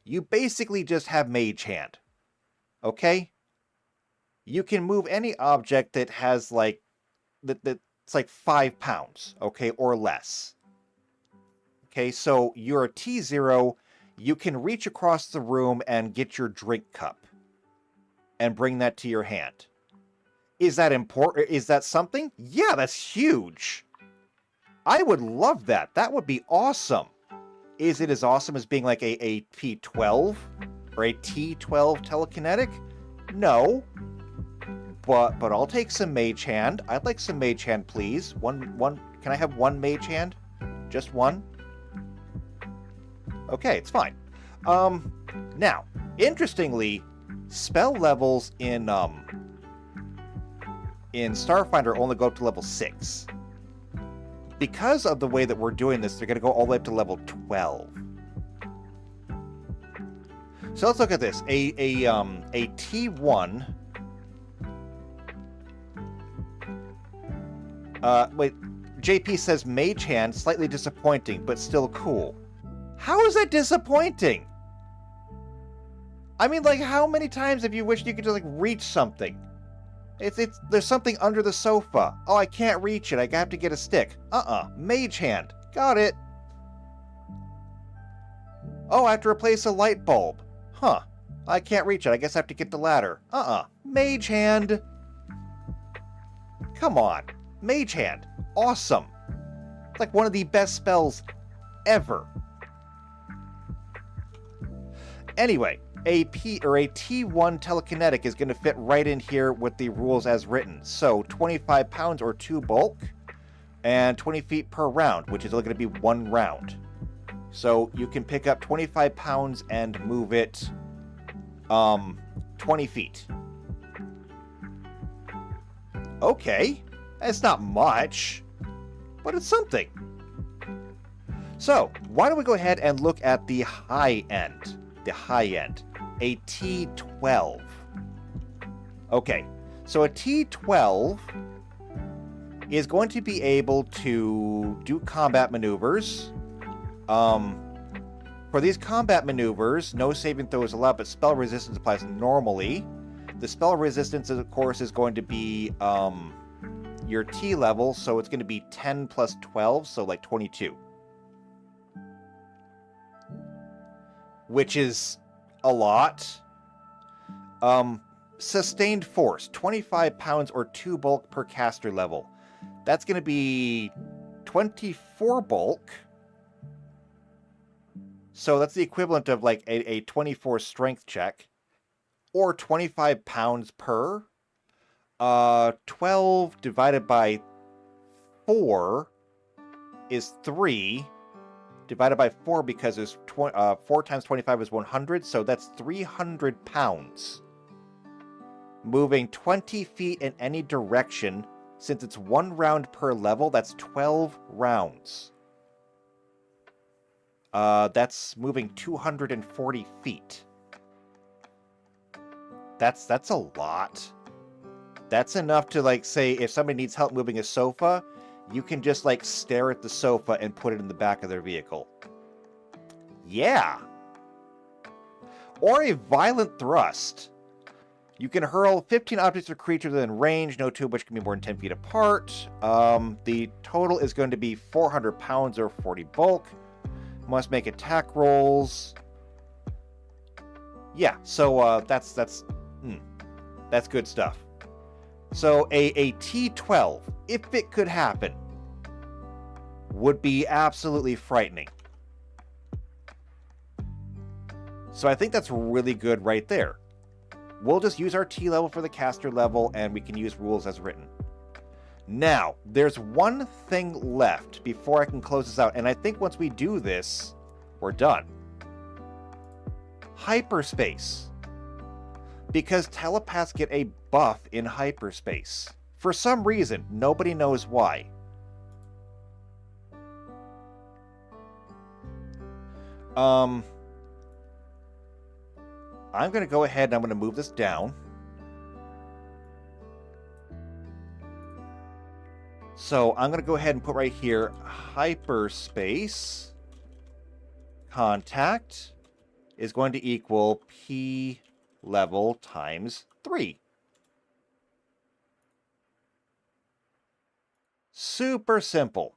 you basically just have mage hand. Okay? You can move any object that has like that's like 5 pounds, okay, or less. Okay, so you're a T0, you can reach across the room and get your drink cup and bring that to your hand. Is that important? Is that something? Yeah, that's huge. I would love that. That would be awesome. Is it as awesome as being like a P12 or a T12 telekinetic? No. But I'll take some mage hand. I'd like some mage hand, please. One. Can I have 1 mage hand? Just 1? Okay, it's fine. Now, interestingly, spell levels in Starfinder only go up to level 6. Because of the way that we're doing this, they're going to go all the way up to level 12. So let's look at this. A T1. Wait. JP says mage hand, slightly disappointing, but still cool. How is that disappointing? I mean, like, how many times have you wished you could just, like, reach something? There's something under the sofa. Oh, I can't reach it. I have to get a stick. Mage hand. Got it. Oh, I have to replace a light bulb. Huh. I can't reach it. I guess I have to get the ladder. Mage hand. Come on. Mage hand. Awesome. It's like one of the best spells ever. Anyway, a T1 telekinetic is going to fit right in here with the rules as written. So 25 pounds or 2 bulk and 20 feet per round, which is only going to be 1 round. So you can pick up 25 pounds and move it 20 feet. Okay, it's not much, but it's something. So why don't we go ahead and look at the high end? The high end. A T12. Okay, so a T12 is going to be able to do combat maneuvers. For these combat maneuvers, no saving throw is allowed, but spell resistance applies normally. The spell resistance, of course, is going to be your T level, so it's going to be 10 plus 12, so like 22. Which is a lot. Sustained force, 25 pounds or 2 bulk per caster level. That's going to be 24 bulk. So that's the equivalent of like a 24 strength check. Or 25 pounds per. 12 divided by 4 is 3. Divided by 4 because there's 4 times 25 is 100. So that's 300 pounds. Moving 20 feet in any direction. Since it's 1 round per level, that's 12 rounds. That's moving 240 feet. That's a lot. That's enough to, like, say, if somebody needs help moving a sofa, you can just, like, stare at the sofa and put it in the back of their vehicle. Yeah. Or a violent thrust. You can hurl 15 objects or creatures within range, no two of which can be more than 10 feet apart. The total is going to be 400 pounds or 40 bulk. Must make attack rolls. Yeah, so that's good stuff. So a T12, if it could happen, would be absolutely frightening. So I think that's really good right there. We'll just use our T level for the caster level, and we can use rules as written. Now, there's one thing left before I can close this out, and I think once we do this, we're done. Hyperspace. Because telepaths get a buff in hyperspace. For some reason, nobody knows why. I'm going to go ahead and I'm going to move this down. So I'm going to go ahead and put right here, hyperspace contact is going to equal P level times 3. Super simple.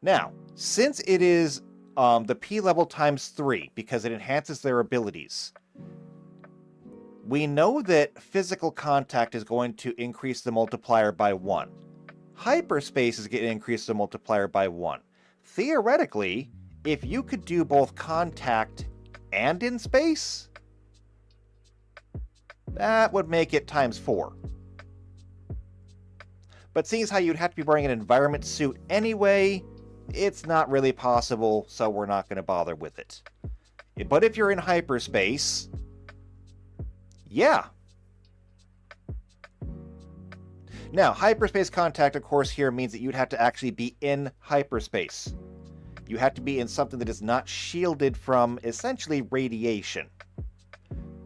Now, since it is the P level times 3, because it enhances their abilities, we know that physical contact is going to increase the multiplier by 1. Hyperspace is going to increase the multiplier by 1. Theoretically, if you could do both contact and in space, that would make it times 4. But seeing as how you'd have to be wearing an environment suit anyway, it's not really possible, so we're not going to bother with it. But if you're in hyperspace, yeah. Now, hyperspace contact, of course, here means that you'd have to actually be in hyperspace. You have to be in something that is not shielded from, essentially, radiation.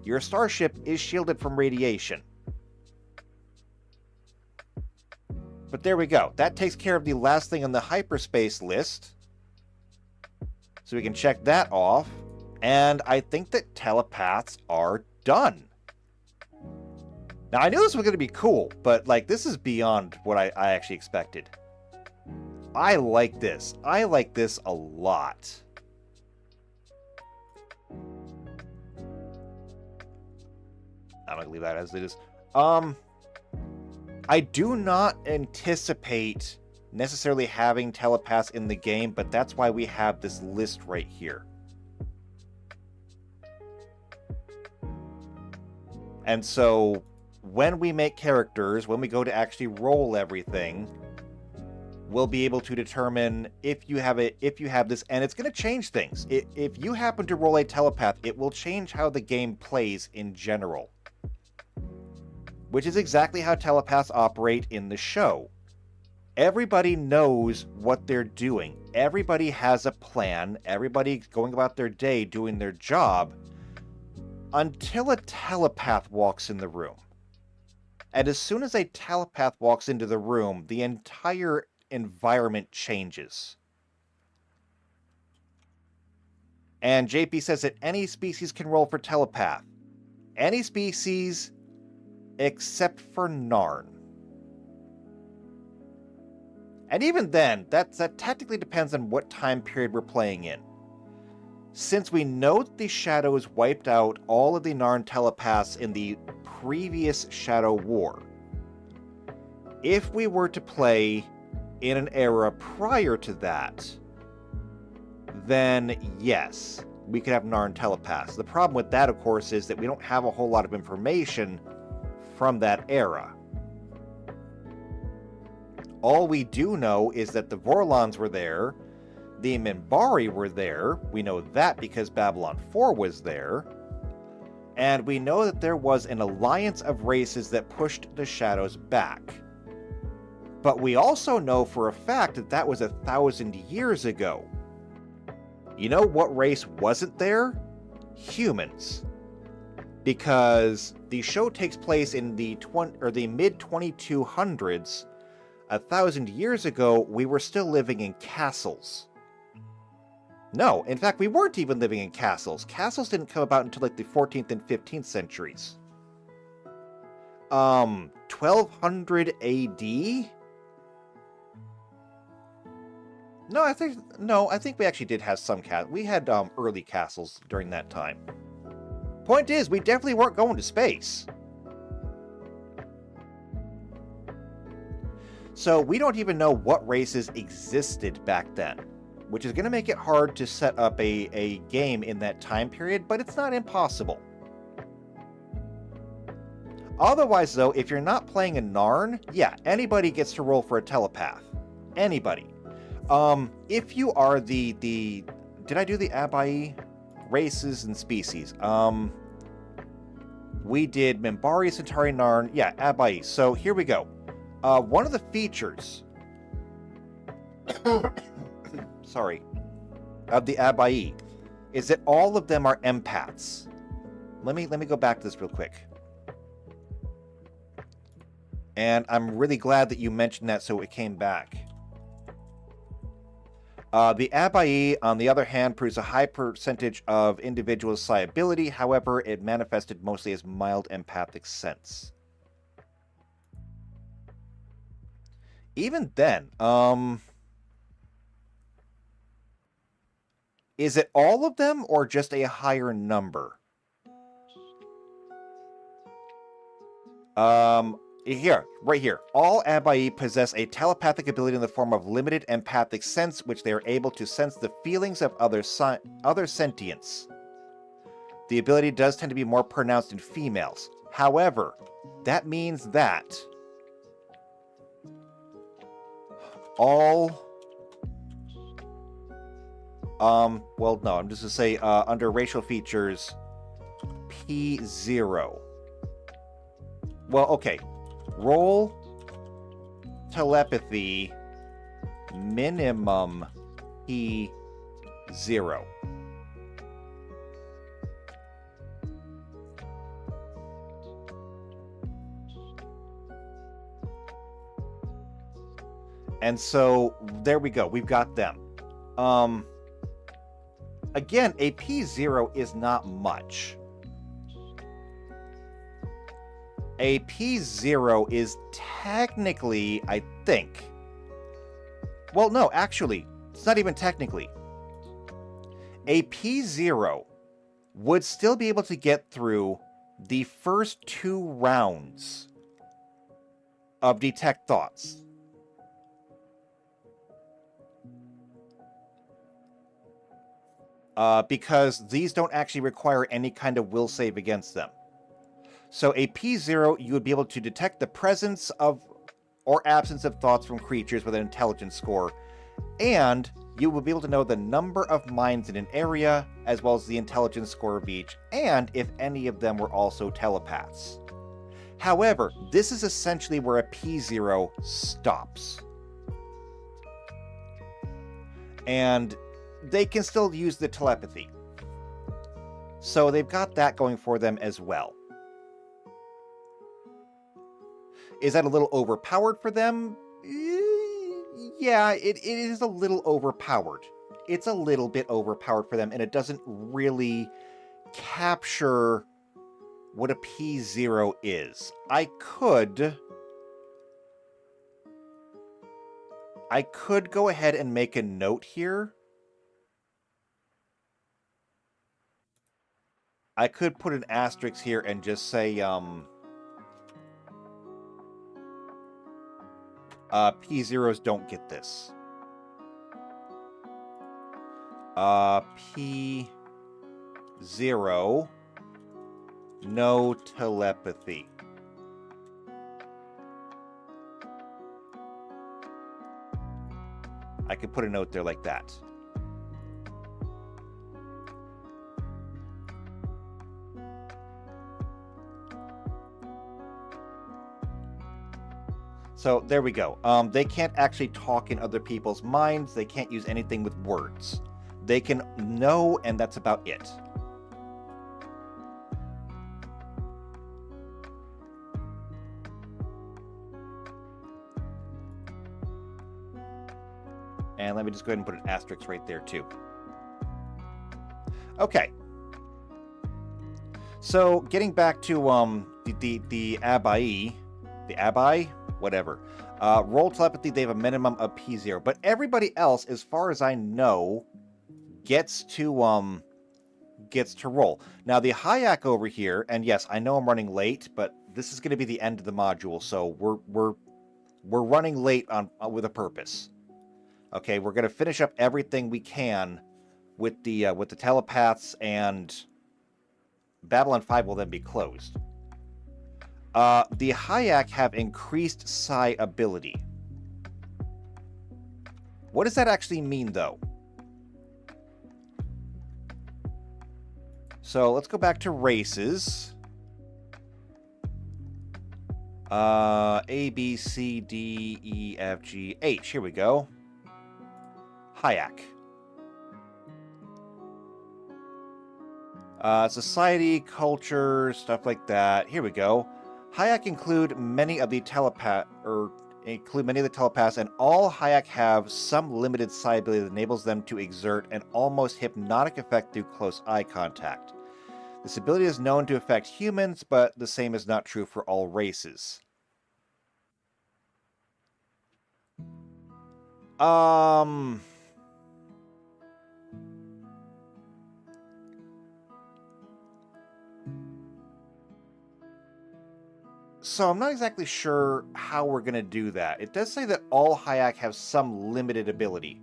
Your starship is shielded from radiation. But there we go. That takes care of the last thing on the hyperspace list. So we can check that off. And I think that telepaths are done. Now, I knew this was going to be cool, but, like, this is beyond what I actually expected. I like this. I like this a lot. I'm going to leave that as it is. I do not anticipate necessarily having telepaths in the game, but that's why we have this list right here. And so, when we make characters, when we go to actually roll everything, we'll be able to determine if you have this, and it's going to change things. If you happen to roll a telepath, it will change how the game plays in general. Which is exactly how telepaths operate in the show. Everybody knows what they're doing. Everybody has a plan. Everybody's going about their day doing their job. until a telepath walks in the room. And as soon as a telepath walks into the room, the entire environment changes. And JP says that any species can roll for telepath. Any species except for Narn. And even then, that technically depends on what time period we're playing in. Since we know that the Shadows wiped out all of the Narn telepaths in the previous Shadow War, if we were to play in an era prior to that, then yes, we could have Narn telepaths. The problem with that, of course, is that we don't have a whole lot of information from that era. All we do know is that the Vorlons were there, the Minbari were there, we know that because Babylon 4 was there, and we know that there was an alliance of races that pushed the Shadows back. But we also know for a fact that that was 1,000 years ago. You know what race wasn't there? Humans. Because the show takes place in the mid-2200s. 1,000 years ago, we were still living in castles. No, in fact, we weren't even living in castles. Castles didn't come about until like the 14th and 15th centuries. 1200 AD? No, I think we actually did have some castles. We had early castles during that time. Point is, we definitely weren't going to space. So we don't even know what races existed back then, which is going to make it hard to set up a game in that time period, but it's not impossible. Otherwise, though, if you're not playing a Narn, yeah, anybody gets to roll for a telepath. Anybody. If you are the did I do the Abai races and species? We did Minbari, Centauri, Narn, yeah, Abai. So here we go. One of the features sorry, of the Abai is that all of them are empaths. Let me go back to this real quick. And I'm really glad that you mentioned that so it came back. The Abai, on the other hand, proves a high percentage of individual psi ability. However, it manifested mostly as mild empathic sense. Even then, is it all of them or just a higher number? Here, right here. All Abai possess a telepathic ability in the form of limited empathic sense, which they are able to sense the feelings of other sentients. The ability does tend to be more pronounced in females. However, that means that all... well, no, I'm just going to say, under racial features, P0. Well, okay. Roll telepathy minimum P0. And so there we go. We've got them. Again, a P0 is not much. A P0 is technically, I think... Well, no, actually, it's not even technically. A P0 would still be able to get through the first 2 rounds of Detect Thoughts. Because these don't actually require any kind of will save against them. So a P0, you would be able to detect the presence of or absence of thoughts from creatures with an intelligence score, and you would be able to know the number of minds in an area, as well as the intelligence score of each, and if any of them were also telepaths. However, this is essentially where a P0 stops. And they can still use the telepathy. So they've got that going for them as well. Is that a little overpowered for them? Yeah, it is a little overpowered. It's a little bit overpowered for them, and it doesn't really capture what a P0 is. I could go ahead and make a note here. I could put an asterisk here and just say, P0s don't get this. P0, no telepathy. I could put a note there like that. So there we go. They can't actually talk in other people's minds. They can't use anything with words. They can know, and that's about it. And let me just go ahead and put an asterisk right there too. Okay. So getting back to the Abai, whatever. Roll telepathy, they have a minimum of P0, but everybody else, as far as I know, gets to roll. Now the Hayak over here, and yes, I know I'm running late, but this is going to be the end of the module, so we're running late with a purpose. Okay, we're going to finish up everything we can with the telepaths, and Babylon 5 will then be closed. The Hayak have increased Psi ability. What does that actually mean, though? So let's go back to races. A, B, C, D, E, F, G, H. Here we go. Hayak. Society, culture, stuff like that. Here we go. Hayak include many of the telepaths, and all Hayak have some limited psi ability that enables them to exert an almost hypnotic effect through close eye contact. This ability is known to affect humans, but the same is not true for all races. So I'm not exactly sure how we're going to do that. It does say that all Hayak have some limited ability.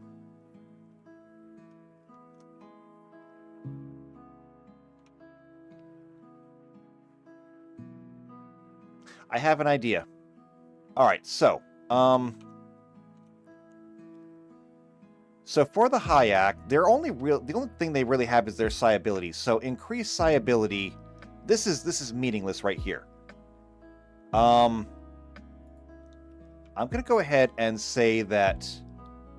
I have an idea. All right, so for the Hayak, the only thing they really have is their psi ability. So increased psi ability, this is meaningless right here. I'm going to go ahead and say that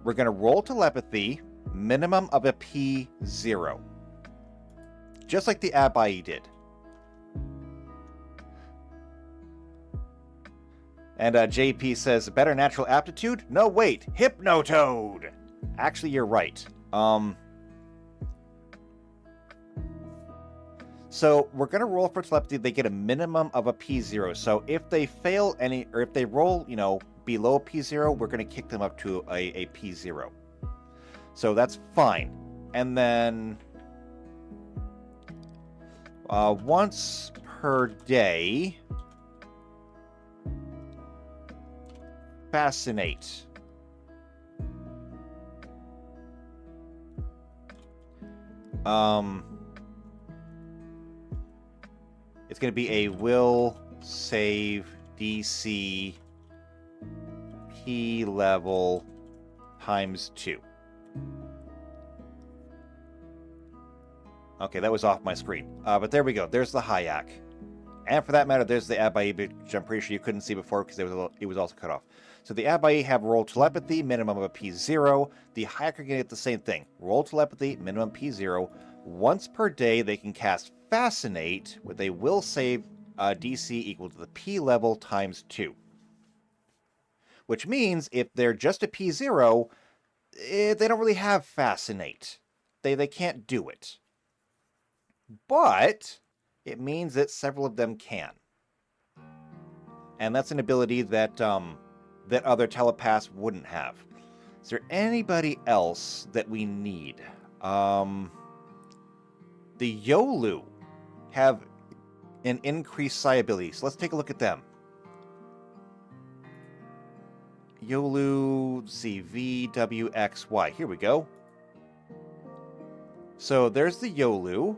we're going to roll telepathy, minimum of a P0. Just like the Abai did. And JP says, better natural aptitude? No, wait, Hypnotoad! Actually, you're right. So we're going to roll for telepathy. They get a minimum of a P0. So if they fail any, or if they roll, below P0, we're going to kick them up to a P0. So that's fine. And then once per day, fascinate. It's going to be a will save DC P level times 2. Okay, that was off my screen. But there we go. There's the Hayak. And for that matter, there's the Abai, which I'm pretty sure you couldn't see before because it was also cut off. So the Abai have roll telepathy, minimum of a P0. The Hayak are going to get the same thing. Roll telepathy, minimum P0. Once per day, they can cast Fascinate with a will save DC equal to the P level times 2. Which means if they're just a P0, they don't really have Fascinate. They can't do it. But it means that several of them can. And that's an ability that that other telepaths wouldn't have. Is there anybody else that we need? The Yolu have an increased psi ability, so let's take a look at them. Yolu, ZVWXY. Here we go. So there's the Yolu.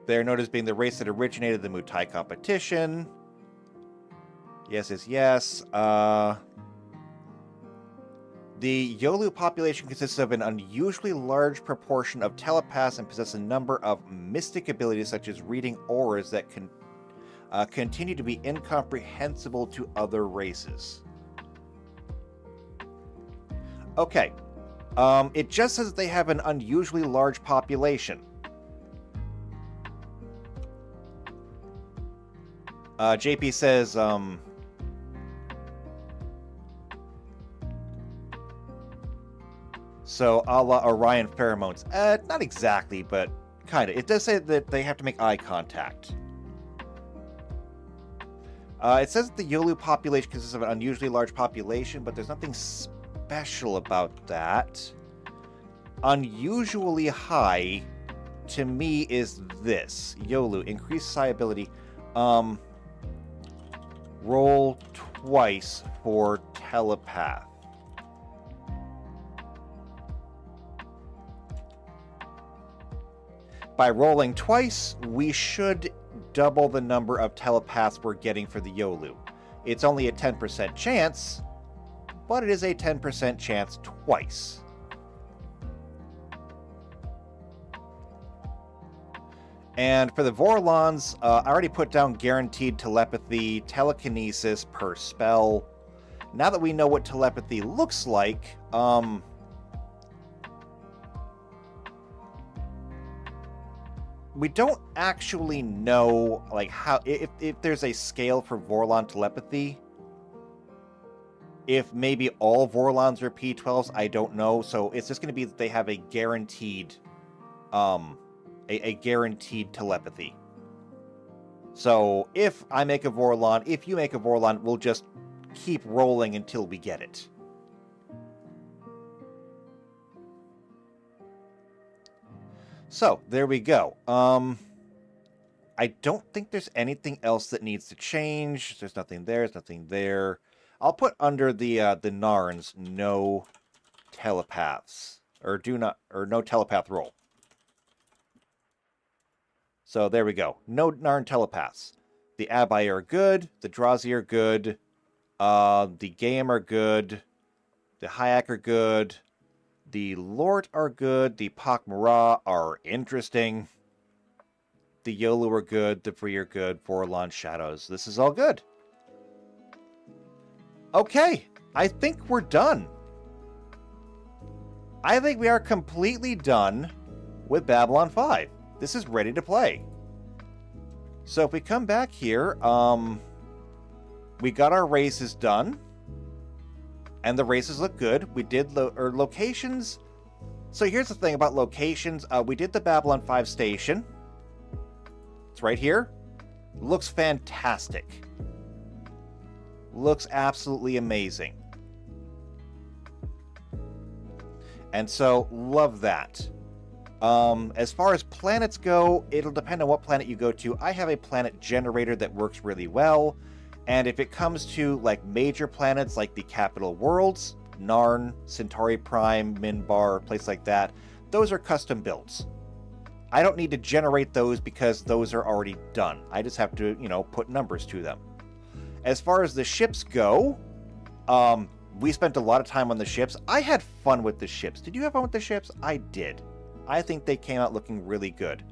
They're known as being the race that originated the Mutai competition. Yes, yes, yes. The Yolu population consists of an unusually large proportion of telepaths and possess a number of mystic abilities such as reading auras that can continue to be incomprehensible to other races. Okay. It just says that they have an unusually large population. JP says, so a la Orion pheromones. Not exactly, but kind of. It does say that they have to make eye contact. It says that the Yolu population consists of an unusually large population, but there's nothing special about that. Unusually high, to me, is this. Yolu, increased psi ability. Roll twice for telepath. By rolling twice, we should double the number of telepaths we're getting for the Yolu. It's only a 10% chance, but it is a 10% chance twice. And for the Vorlons, I already put down guaranteed telepathy, telekinesis per spell. Now that we know what telepathy looks like, we don't actually know like how if there's a scale for Vorlon telepathy. If maybe all Vorlons are P12s, I don't know. So it's just going to be that they have a guaranteed a guaranteed telepathy. So if I make a Vorlon, if you make a Vorlon, we'll just keep rolling until we get it. So there we go. I don't think there's anything else that needs to change. There's nothing there. There's nothing there. I'll put under the Narns no telepaths or no telepath roll. So there we go. No Narn telepaths. The Abai are good. The Drazi are good. The Game are good. The Hayak are good. The Lort are good. The Pakmara are interesting. The Yolu are good. The Vree are good. Vorlon Shadows. This is all good. Okay. I think we're done. I think we are completely done with Babylon 5. This is ready to play. So if we come back here, we got our races done. And the races look good. We did locations. So here's the thing about locations. We did the Babylon 5 station. It's right here. Looks fantastic. Looks absolutely amazing. And so, love that. As far as planets go, it'll depend on what planet you go to. I have a planet generator that works really well. And if it comes to like major planets like the capital worlds, Narn, Centauri Prime, Minbar, place like that, those are custom builds. I don't need to generate those because those are already done. I just have to, put numbers to them. As far as the ships go, we spent a lot of time on the ships. I had fun with the ships. Did you have fun with the ships? I did. I think they came out looking really good.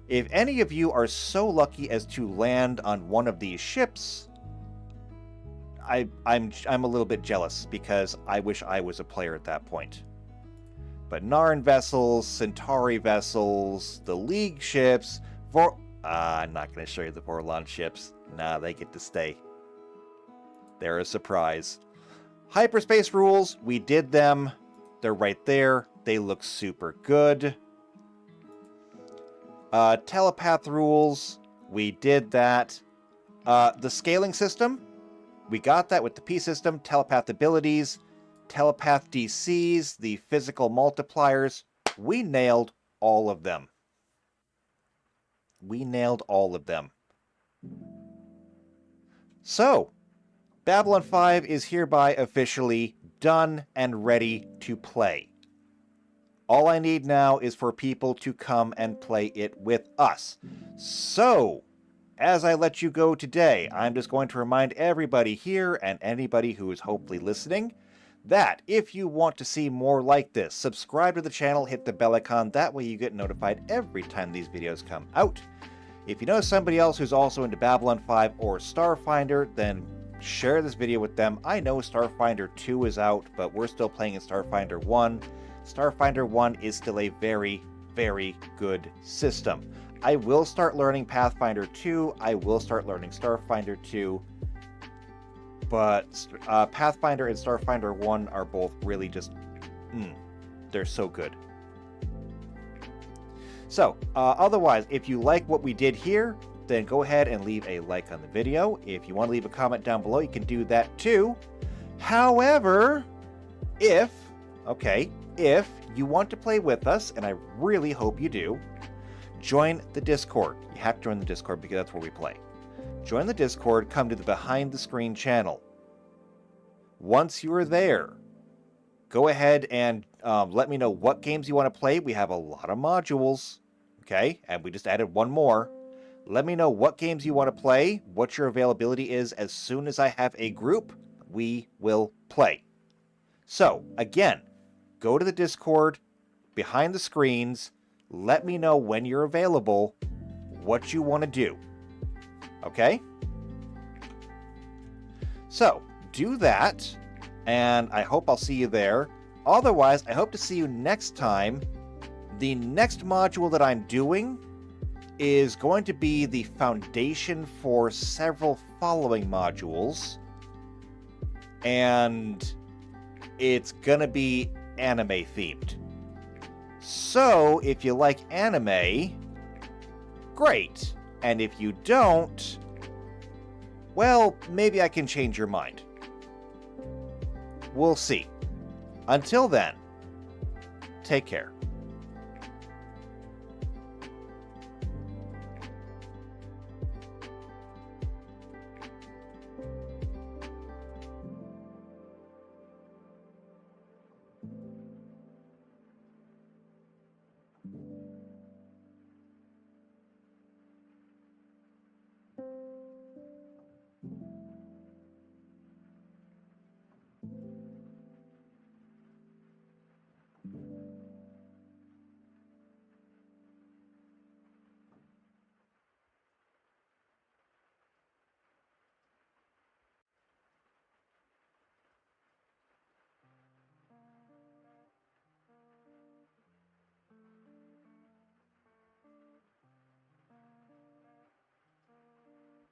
If any of you are so lucky as to land on one of these ships, I'm a little bit jealous because I wish I was a player at that point. But Narn vessels, Centauri vessels, the League ships, I'm not going to show you the Vorlon ships. Nah, they get to stay. They're a surprise. Hyperspace rules, we did them. They're right there. They look super good. Telepath rules, we did that. The scaling system, we got that with the P system. Telepath abilities, telepath DCs, the physical multipliers. We nailed all of them. We nailed all of them. So, Babylon 5 is hereby officially done and ready to play. All I need now is for people to come and play it with us. So, as I let you go today, I'm just going to remind everybody here and anybody who is hopefully listening that if you want to see more like this, subscribe to the channel, hit the bell icon, that way you get notified every time these videos come out. If you know somebody else who's also into Babylon 5 or Starfinder, then share this video with them. I know Starfinder 2 is out, but we're still playing in Starfinder 1. Starfinder 1 is still a very, very good system. I will start learning Pathfinder 2. I will start learning Starfinder 2. But Pathfinder and Starfinder 1 are both really just... they're so good. So, otherwise, if you like what we did here, then go ahead and leave a like on the video. If you want to leave a comment down below, you can do that too. However, if you want to play with us, and I really hope you do, join the Discord. You have to join the Discord because that's where we play. Join the Discord, come to the Behind the Screen channel. Once you are there, go ahead and let me know what games you want to play. We have a lot of modules, okay? And we just added one more. Let me know what games you want to play, what your availability is. As soon as I have a group, we will play. So, again, go to the Discord, Behind the Screens, let me know when you're available, what you want to do. Okay? So, do that, and I hope I'll see you there. Otherwise, I hope to see you next time. The next module that I'm doing is going to be the foundation for several following modules. And it's gonna be anime themed. So, if you like anime, great. And if you don't, well, maybe I can change your mind. We'll see. Until then, take care.